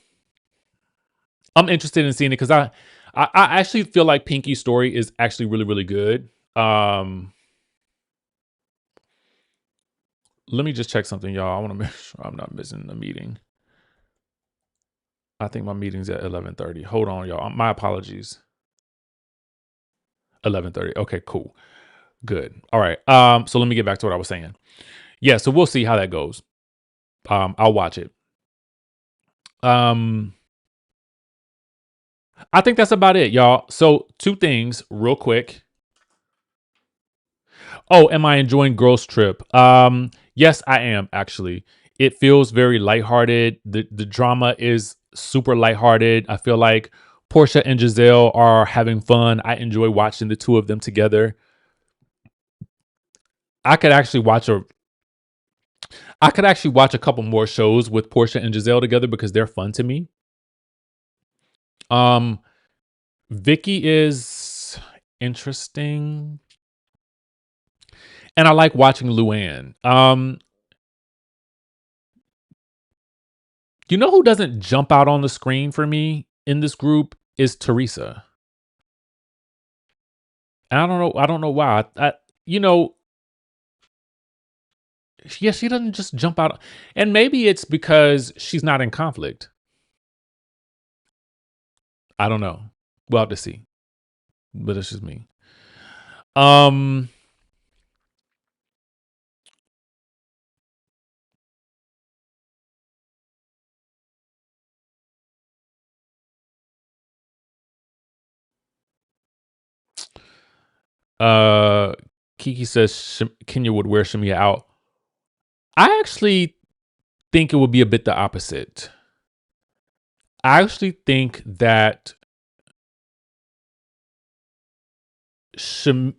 I'm interested in seeing it because I actually feel like Pinky's story is actually really, really good. Um, Let me just check something, y'all. I want to make sure I'm not missing the meeting. I think my meeting's at 11:30. Hold on, y'all. My apologies. 11:30. Okay, cool. Good. All right. So let me get back to what I was saying. Yeah, so we'll see how that goes. I'll watch it. Um, I think that's about it, y'all. So two things real quick. Oh, am I enjoying Girls Trip? Yes, I am actually. It feels very lighthearted. The drama is super lighthearted. I feel like Porsha and Giselle are having fun. I enjoy watching the two of them together. I could actually watch a I could actually watch a couple more shows with Porsha and Giselle together because they're fun to me. Um, Vicky is interesting, and I like watching Luann. You know who doesn't jump out on the screen for me in this group is Teresa. And I don't know. I don't know why. You know, yeah, she doesn't just jump out. And maybe it's because she's not in conflict. I don't know. We'll have to see. But it's just me. Um, uh, Kiki says Kenya would wear Shamea out. I actually think it would be a bit the opposite. I actually think that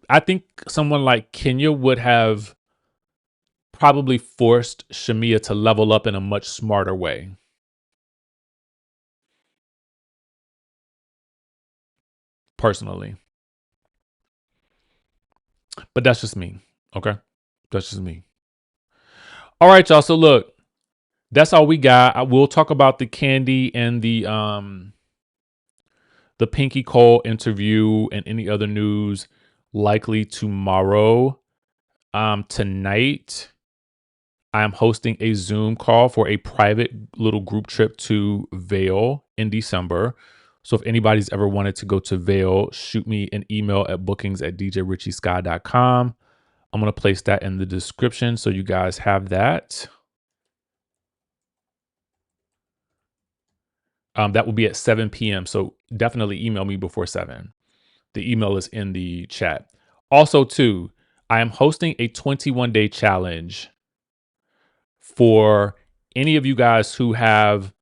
I think someone like Kenya would have probably forced Shamea to level up in a much smarter way. Personally. But that's just me. Okay. That's just me. All right, y'all. So look, that's all we got. I will talk about the Candy and the Pinky Cole interview and any other news likely tomorrow. Tonight I am hosting a Zoom call for a private little group trip to Vail in December. So if anybody's ever wanted to go to Vail, shoot me an email at bookings@djrichieskye.com. I'm going to place that in the description so you guys have that. That will be at 7 p.m. So definitely email me before 7. The email is in the chat. Also, too, I am hosting a 21-day challenge for any of you guys who have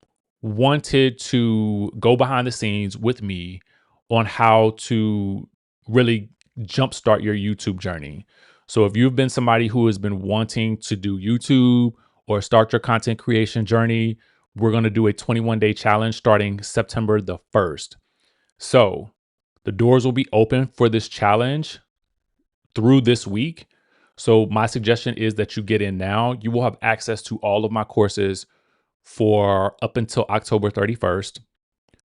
wanted to go behind the scenes with me on how to really jumpstart your YouTube journey. So if you've been somebody who has been wanting to do YouTube or start your content creation journey, we're going to do a 21-day challenge starting September the 1st. So the doors will be open for this challenge through this week. So my suggestion is that you get in now. You will have access to all of my courses for up until October 31st.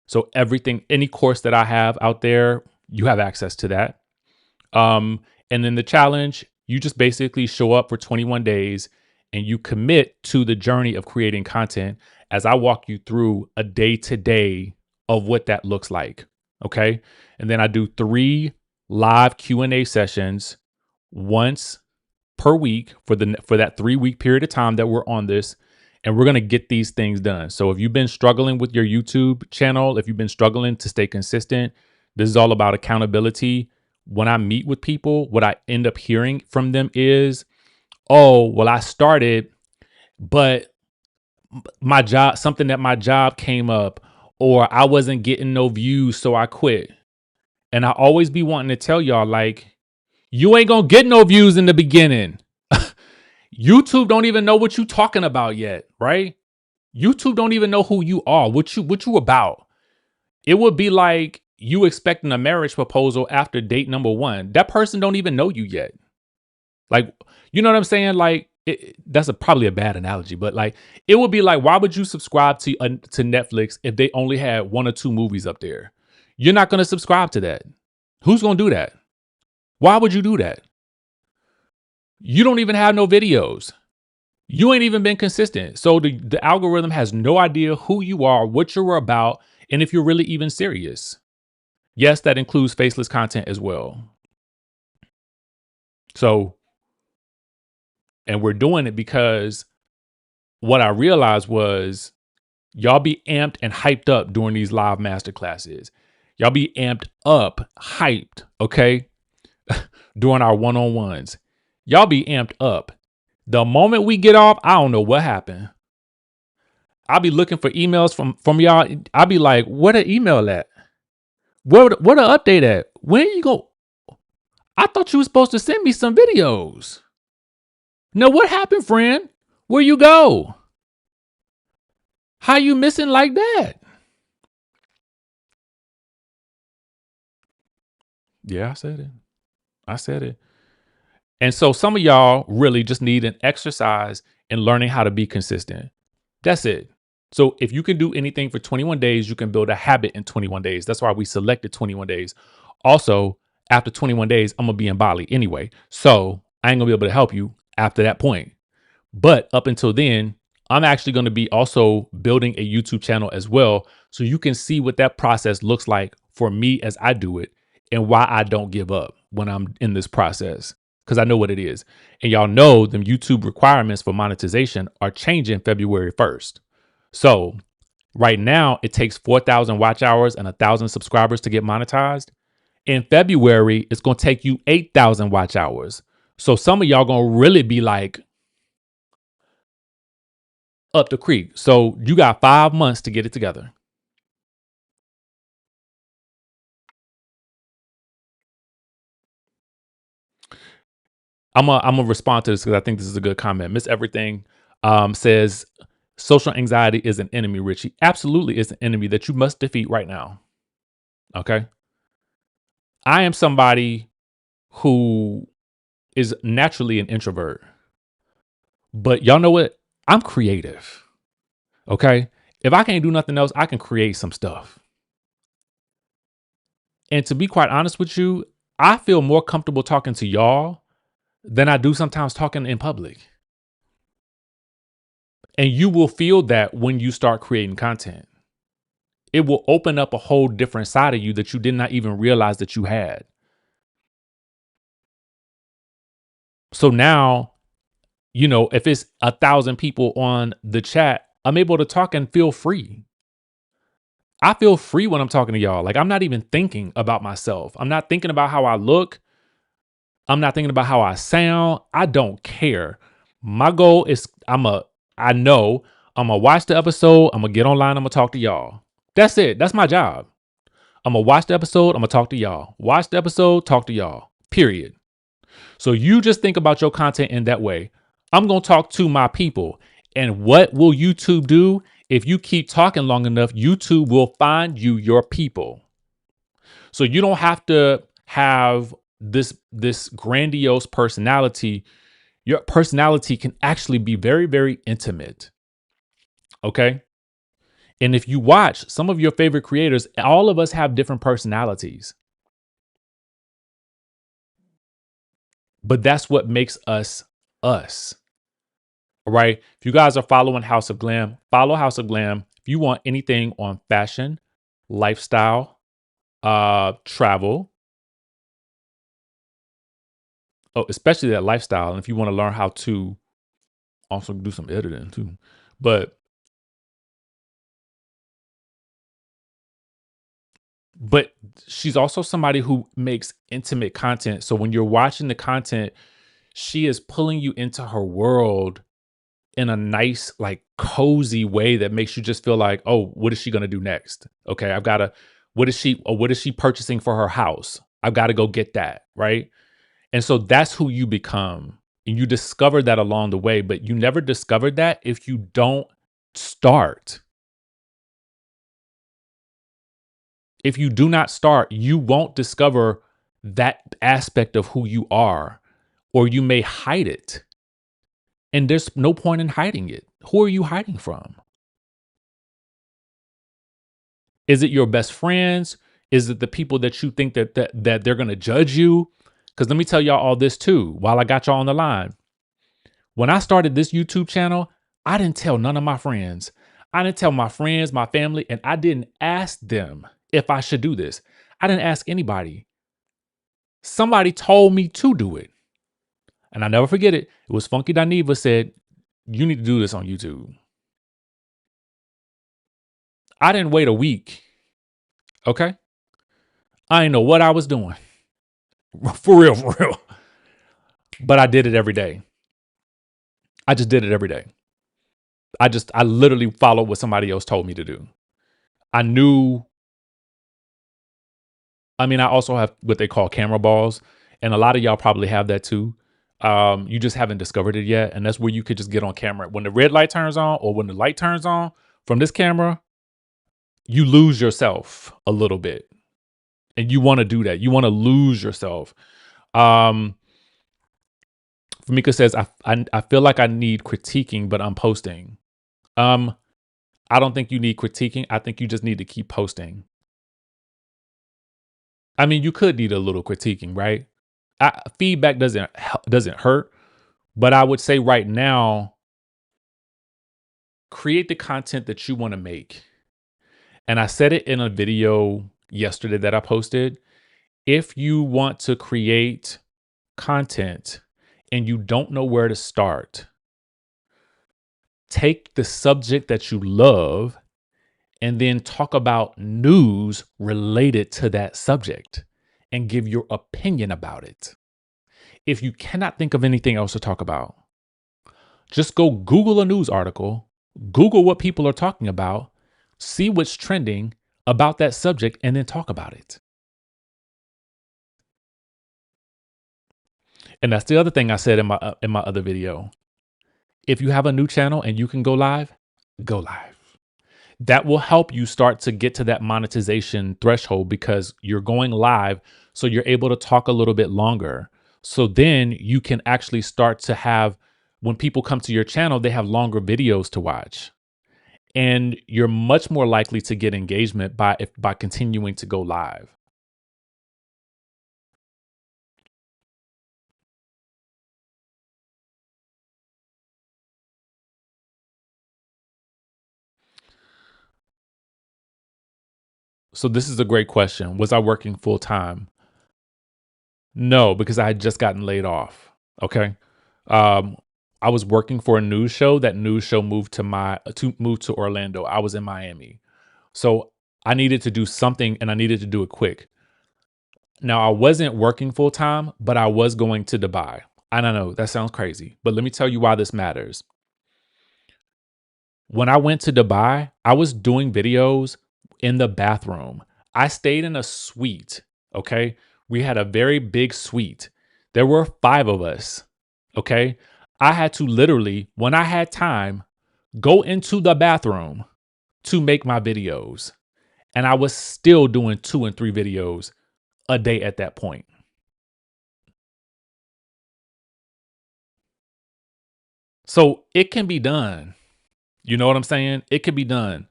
So everything, any course that I have out there, you have access to that. And then the challenge, you just basically show up for 21 days and you commit to the journey of creating content as I walk you through a day-to-day of what that looks like. Okay. And then I do 3 live Q&A sessions once per week for that 3-week period of time that we're on this. And we're going to get these things done. So if you've been struggling with your YouTube channel, if you've been struggling to stay consistent, this is all about accountability. When I meet with people, what I end up hearing from them is, oh, well, I started, but my job, something at my job came up, or I wasn't getting no views, so I quit. And I always be wanting to tell y'all, like, you ain't gonna get no views in the beginning. YouTube don't even know what you talking about yet, right? YouTube don't even know who you are, what you about. It would be like you expecting a marriage proposal after date number 1. That person don't even know you yet. Like, you know what I'm saying? Like, that's probably a bad analogy, but like it would be like, why would you subscribe to Netflix if they only had 1 or 2 movies up there? You're not going to subscribe to that. Who's going to do that? Why would you do that? You don't even have no videos. You ain't even been consistent. So the algorithm has no idea who you are, what you're about, and if you're really even serious. Yes, that includes faceless content as well. So, and we're doing it because what I realized was y'all be amped and hyped up during these live master classes. Y'all be amped up, hyped, okay? During our one-on-ones. Y'all be amped up. The moment we get off, I don't know what happened. I'll be looking for emails from y'all. I'll be like, where the email at? Where the update at? When you go? I thought you were supposed to send me some videos. No, what happened, friend? Where you go? How you missing like that? Yeah, I said it. I said it. And so some of y'all really just need an exercise in learning how to be consistent. That's it. So if you can do anything for 21 days, you can build a habit in 21 days. That's why we selected 21 days. Also, after 21 days, I'm going to be in Bali anyway. So I ain't going to be able to help you after that point. But up until then, I'm actually going to be also building a YouTube channel as well. So you can see what that process looks like for me as I do it and why I don't give up when I'm in this process. Because I know what it is. And y'all know the YouTube requirements for monetization are changing February 1st. So right now it takes 4,000 watch hours and 1,000 subscribers to get monetized. In February, it's going to take you 8,000 watch hours. So some of y'all going to really be like up the creek. So you got 5 months to get it together. I'm gonna respond to this because I think this is a good comment. Miss Everything says social anxiety is an enemy, Richie. Absolutely, it's an enemy that you must defeat right now. Okay. I am somebody who is naturally an introvert, but y'all know what? I'm creative. Okay. If I can't do nothing else, I can create some stuff. And to be quite honest with you, I feel more comfortable talking to y'all than I do sometimes talking in public. And you will feel that when you start creating content. It will open up a whole different side of you that you did not even realize that you had. So now, you know, if it's 1,000 people on the chat, I'm able to talk and feel free. I feel free when I'm talking to y'all. Like I'm not even thinking about myself. I'm not thinking about how I look. I'm not thinking about how I sound. I don't care. My goal is I know I'm gonna watch the episode. I'm gonna get online. I'm gonna talk to y'all. That's it. That's my job. I'm gonna watch the episode. I'm gonna talk to y'all. Watch the episode. Talk to y'all. Period. So you just think about your content in that way. I'm gonna talk to my people. And what will YouTube do? If you keep talking long enough, YouTube will find you your people. So you don't have to have this grandiose personality. Your personality can actually be very, very intimate. Okay. And if you watch some of your favorite creators, all of us have different personalities. But that's what makes us us. All right. If you guys are following House of Glam, follow House of Glam. If you want anything on fashion, lifestyle, travel, especially that lifestyle. And if you want to learn how to also do some editing too. But she's also somebody who makes intimate content. So when you're watching the content, she is pulling you into her world in a nice, like cozy way that makes you just feel like, oh, what is she gonna do next? Okay, what is she purchasing for her house? I've got to go get that, right? And so that's who you become. And you discover that along the way, but you never discovered that if you don't start. If you do not start, you won't discover that aspect of who you are, or you may hide it. And there's no point in hiding it. Who are you hiding from? Is it your best friends? Is it the people that you think that they're going to judge you? Because let me tell y'all all this too, while I got y'all on the line. When I started this YouTube channel, I didn't tell none of my friends. I didn't tell my friends, my family, and I didn't ask them if I should do this. I didn't ask anybody. Somebody told me to do it. And I never forget it. It was Funky Dineva said, you need to do this on YouTube. I didn't wait a week. Okay. I didn't know what I was doing. For real, for real. But I did it every day. I just did it every day. I literally followed what somebody else told me to do. I knew. I mean, I also have what they call camera balls, and a lot of y'all probably have that too. You just haven't discovered it yet, and that's where you could just get on camera when the red light turns on, or when the light turns on from this camera. You lose yourself a little bit, and you want to do that. You want to lose yourself. Famika says, I feel like I need critiquing, but I'm posting. I don't think you need critiquing. I think you just need to keep posting. I mean, you could need a little critiquing, right? Feedback doesn't hurt, but I would say right now, create the content that you want to make. And I said it in a video yesterday that I posted. If you want to create content and you don't know where to start, take the subject that you love and then talk about news related to that subject and give your opinion about it. If you cannot think of anything else to talk about, just go Google a news article, Google what people are talking about, see what's trending about that subject, and then talk about it. And that's the other thing I said in my other video. If you have a new channel and you can go live, go live. That will help you start to get to that monetization threshold because you're going live. So you're able to talk a little bit longer. So then you can actually start to have, when people come to your channel, they have longer videos to watch. And you're much more likely to get engagement by continuing to go live. So this is a great question. Was I working full time? No, because I had just gotten laid off. Okay. I was working for a news show. That news show moved to Orlando. I was in Miami. So I needed to do something and I needed to do it quick. Now I wasn't working full time, but I was going to Dubai. I don't know, that sounds crazy, but let me tell you why this matters. When I went to Dubai, I was doing videos in the bathroom. I stayed in a suite. Okay. We had a very big suite. There were 5 of us. Okay. I had to literally, when I had time, go into the bathroom to make my videos. And I was still doing 2 and 3 videos a day at that point. So it can be done. You know what I'm saying? It can be done.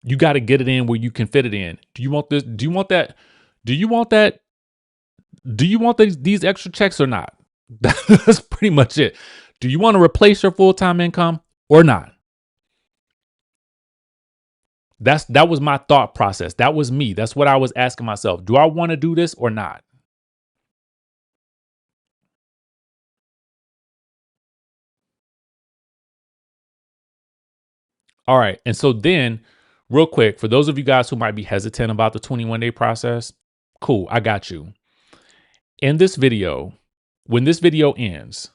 You got to get it in where you can fit it in. Do you want this? Do you want that? Do you want that? Do you want these extra checks or not? That's pretty much it. Do you want to replace your full-time income or not? That was my thought process. That was me. That's what I was asking myself. Do I want to do this or not? All right. And so then, real quick, for those of you guys who might be hesitant about the 21-day process, cool, I got you. In this video, when this video ends,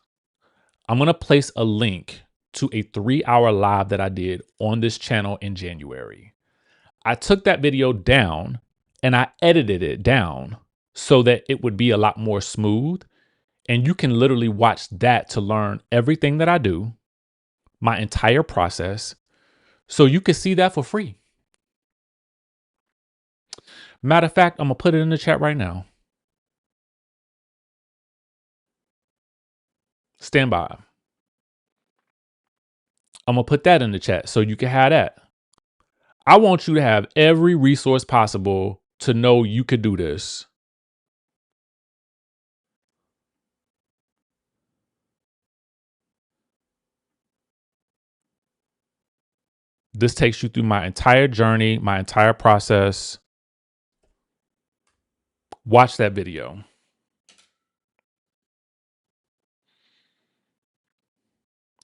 I'm going to place a link to a 3-hour live that I did on this channel in January. I took that video down and I edited it down so that it would be a lot more smooth. And you can literally watch that to learn everything that I do, my entire process. So you can see that for free. Matter of fact, I'm going to put it in the chat right now. Stand by. I'm going to put that in the chat so you can have that. I want you to have every resource possible to know you could do this. This takes you through my entire journey, my entire process. Watch that video.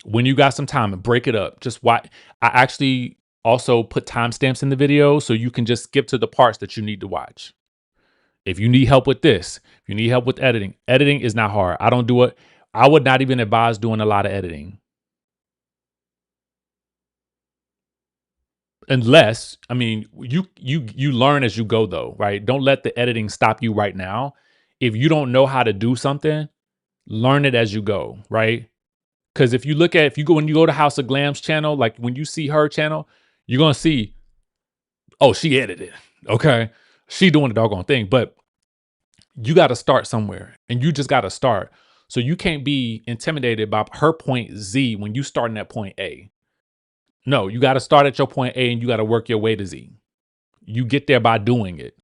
When you got some time, and break it up. Just watch. I actually also put timestamps in the video so you can just skip to the parts that you need to watch. If you need help with this, if you need help with editing is not hard. I don't do it. I would not even advise doing a lot of editing. Unless, I mean, you learn as you go though, right? Don't let the editing stop you right now. If you don't know how to do something, learn it as you go, right? Because if you go when you go to House of Glam's channel, like when you see her channel, you're gonna see, oh, she edited. Okay. She doing the doggone thing. But you got to start somewhere, and you just got to start. So you can't be intimidated by her point Z when you starting at point A. No, you got to start at your point A and you got to work your way to Z. You get there by doing it.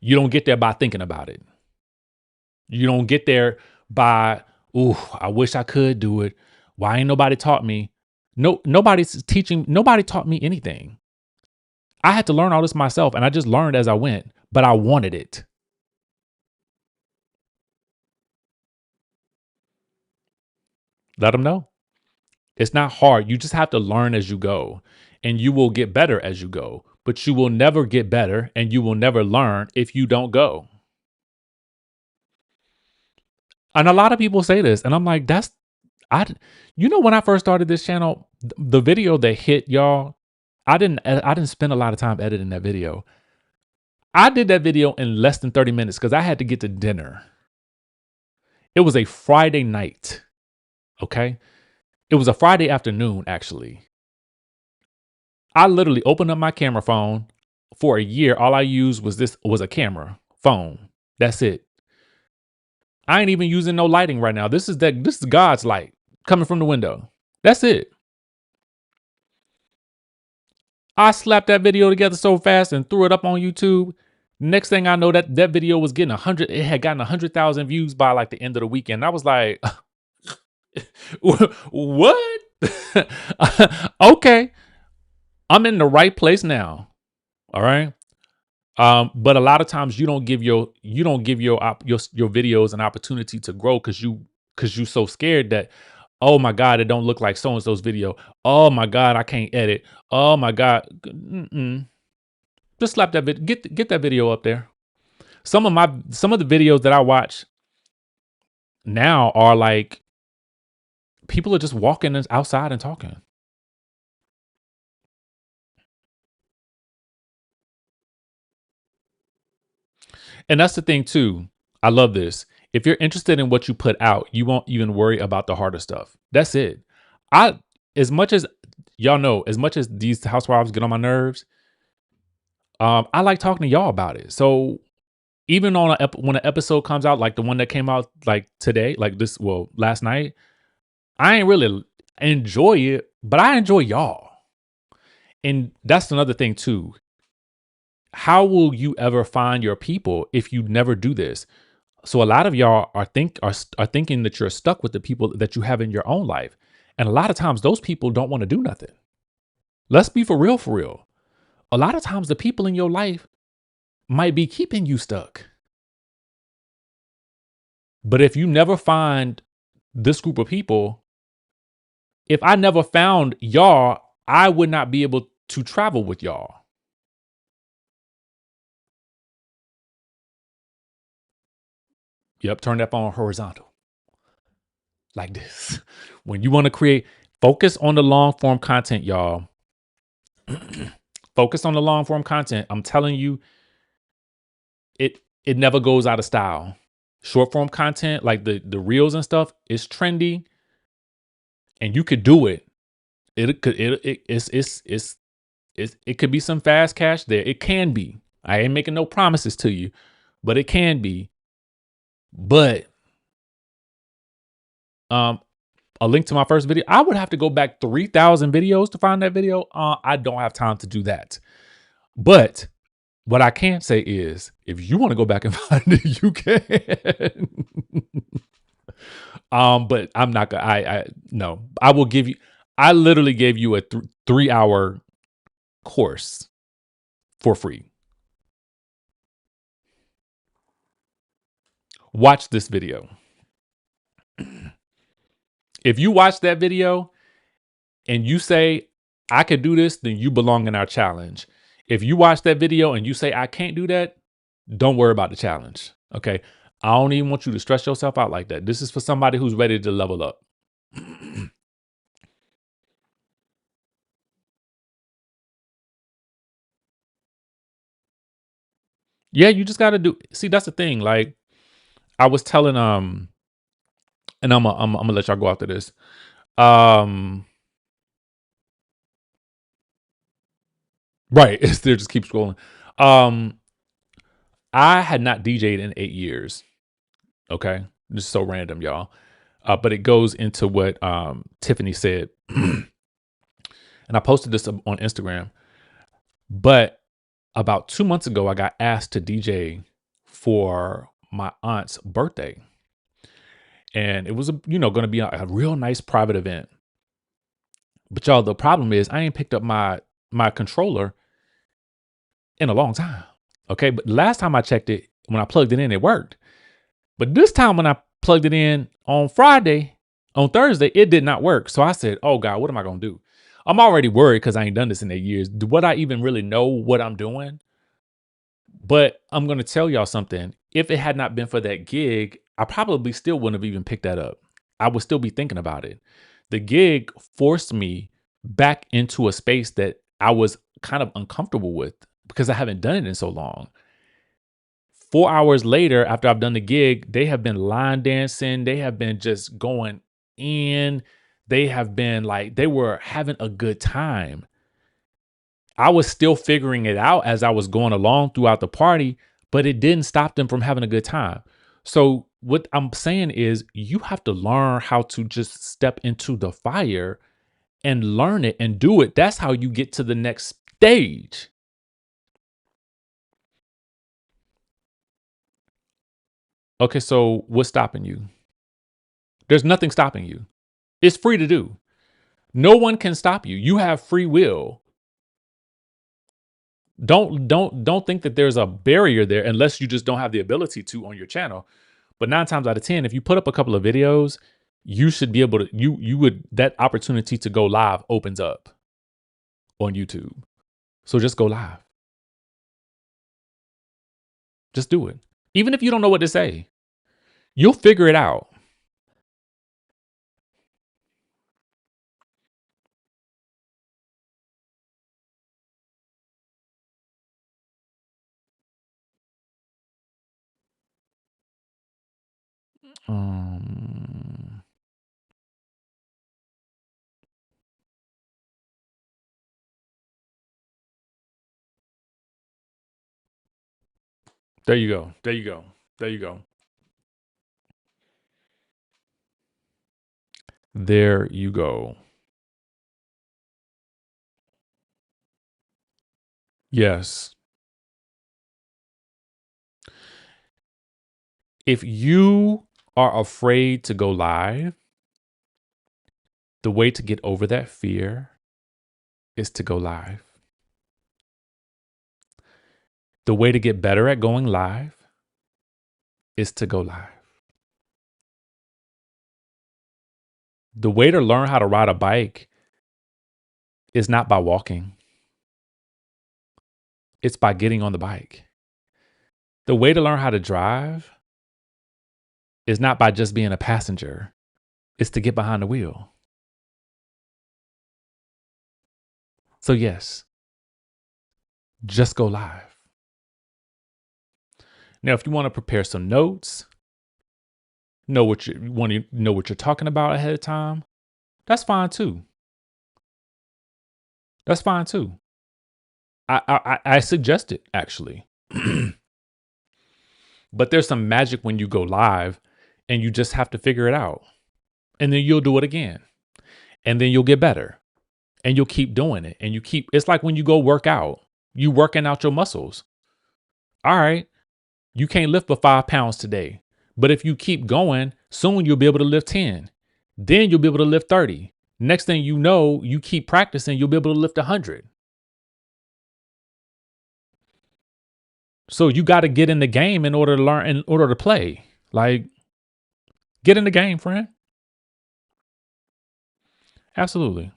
You don't get there by thinking about it. You don't get there by, ooh, I wish I could do it. Why ain't nobody taught me? No, nobody's teaching. Nobody taught me anything. I had to learn all this myself, and I just learned as I went, but I wanted it. Let them know. It's not hard. You just have to learn as you go, and you will get better as you go, but you will never get better and you will never learn if you don't go. And a lot of people say this, and I'm like, when I first started this channel, the video that hit y'all, I didn't spend a lot of time editing that video. I did that video in less than 30 minutes because I had to get to dinner. It was a Friday night. Okay. It was a Friday afternoon, actually. I literally opened up my camera phone. For a year, all I used was a camera phone. That's it. I ain't even using no lighting right now. This is God's light coming from the window. That's it. I slapped that video together so fast and threw it up on YouTube. Next thing I know, that video was getting 100. It had gotten 100,000 views by like the end of the weekend. I was like, what? Okay. I'm in the right place now. All right. But a lot of times you don't give your videos an opportunity to grow because you so scared that, oh my God, it don't look like so and so's video. Oh my God, I can't edit. Oh my God. Just slap that get that video up there. Some of the videos that I watch now are like people are just walking outside and talking. And that's the thing too. I love this. If you're interested in what you put out, you won't even worry about the harder stuff. That's it. As much as y'all know, as much as these housewives get on my nerves, I like talking to y'all about it. So even when an episode comes out, like the one that came out like today, last night, I ain't really enjoy it, but I enjoy y'all. And that's another thing too. How will you ever find your people if you never do this? So a lot of y'all are thinking that you're stuck with the people that you have in your own life. And a lot of times those people don't want to do nothing. Let's be for real, for real. A lot of times the people in your life might be keeping you stuck. But if you never find this group of people, if I never found y'all, I would not be able to travel with y'all. Yep, turn that phone horizontal. Like this. When you want to focus on the long form content, y'all. Focus on the long form content. I'm telling you, it never goes out of style. Short form content, like the reels and stuff, is trendy, and you could do it. It could be some fast cash there. It can be. I ain't making no promises to you, but it can be. But a link to my first video, I would have to go back 3,000 videos to find that video. I don't have time to do that. But what I can say is, if you want to go back and find it, you can. But I'm not gonna. No. I will give you. I literally gave you a 3-hour course for free. Watch this video. If you watch that video and you say, I could do this, then you belong in our challenge. If you watch that video and you say, I can't do that, don't worry about the challenge. Okay. I don't even want you to stress yourself out like that. This is for somebody who's ready to level up. Yeah, you just got to do. See, that's the thing. Like I was telling, and I'm gonna let y'all go after this. Right. They just keep scrolling. I had not DJ'd in 8 years. Okay. This is so random, y'all. But it goes into what Tiffany said. And I posted this on Instagram. But about 2 months ago, I got asked to DJ for my aunt's birthday. And it was, going to be a real nice private event. But y'all, the problem is I ain't picked up my controller in a long time. Okay. But last time I checked it, when I plugged it in, it worked. But this time when I plugged it in on Thursday, it did not work. So I said, oh God, what am I going to do? I'm already worried because I ain't done this in 8 years. Would I even really know what I'm doing? But I'm going to tell y'all something. If it had not been for that gig, I probably still wouldn't have even picked that up. I would still be thinking about it. The gig forced me back into a space that I was kind of uncomfortable with because I haven't done it in so long. 4 hours later, after I've done the gig, they have been line dancing. They have been just going in. They have been like, they were having a good time. I was still figuring it out as I was going along throughout the party, but it didn't stop them from having a good time. So what I'm saying is you have to learn how to just step into the fire and learn it and do it. That's how you get to the next stage. Okay, so what's stopping you? There's nothing stopping you. It's free to do. No one can stop you. You have free will. Don't think that there's a barrier there unless you just don't have the ability to on your channel. But 9 times out of 10, if you put up a couple of videos, you should be able to, that opportunity to go live opens up on YouTube. So just go live. Just do it. Even if you don't know what to say, you'll figure it out. There you go. There you go. There you go. There you go. Yes. If you are afraid to go live, the way to get over that fear is to go live. The way to get better at going live is to go live. The way to learn how to ride a bike is not by walking. It's by getting on the bike. The way to learn how to drive is not by just being a passenger. It's to get behind the wheel. So yes, just go live. Now, if you want to prepare some notes, know what you're talking about ahead of time, that's fine too. That's fine too. I suggest it actually. But there's some magic when you go live and you just have to figure it out. and then you'll do it again, and then you'll get better, and you'll keep doing it, and it's like when you go work out, you working out your muscles. All right, you can't lift but 5 pounds today, but if you keep going, soon you'll be able to lift 10. Then you'll be able to lift 30. Next thing you know, you keep practicing, you'll be able to lift 100. So you got to get in the game in order to learn, in order to play. Like, get in the game, friend. Absolutely.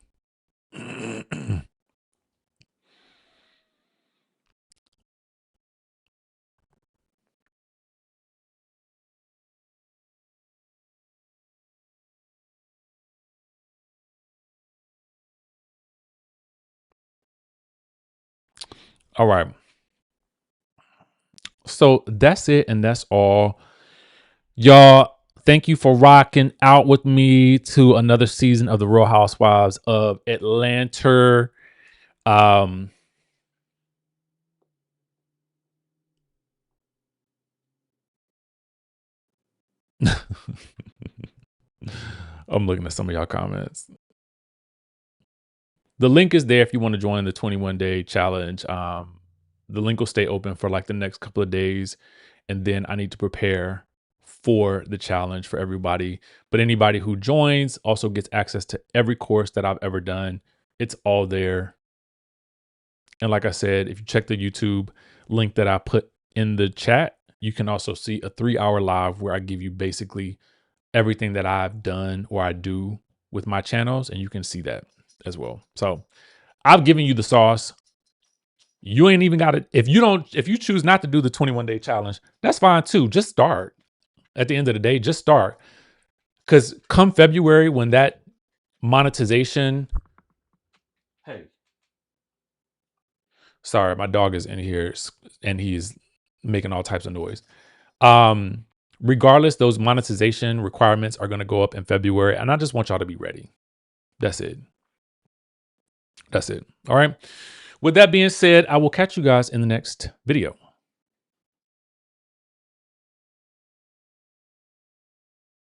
All right. So that's it. And that's all. Y'all, thank you for rocking out with me to another season of the Real Housewives of Atlanta. Um, I'm looking at some of y'all comments. The link is there if you want to join the 21-day challenge. The link will stay open for like the next couple of days. And then I need to prepare for the challenge for everybody. But anybody who joins also gets access to every course that I've ever done. It's all there. And like I said, if you check the YouTube link that I put in the chat, you can also see a 3-hour live where I give you basically everything that I've done or I do with my channels. And you can see that as well. So I've given you the sauce. You ain't even got it. If you choose not to do the 21-day challenge, that's fine too. Just start. At the end of the day, just start. Because come February, when that monetization, hey, sorry, my dog is in here and he's making all types of noise. Regardless, those monetization requirements are going to go up in February. And I just want y'all to be ready. That's it. That's it. All right. With that being said, I will catch you guys in the next video.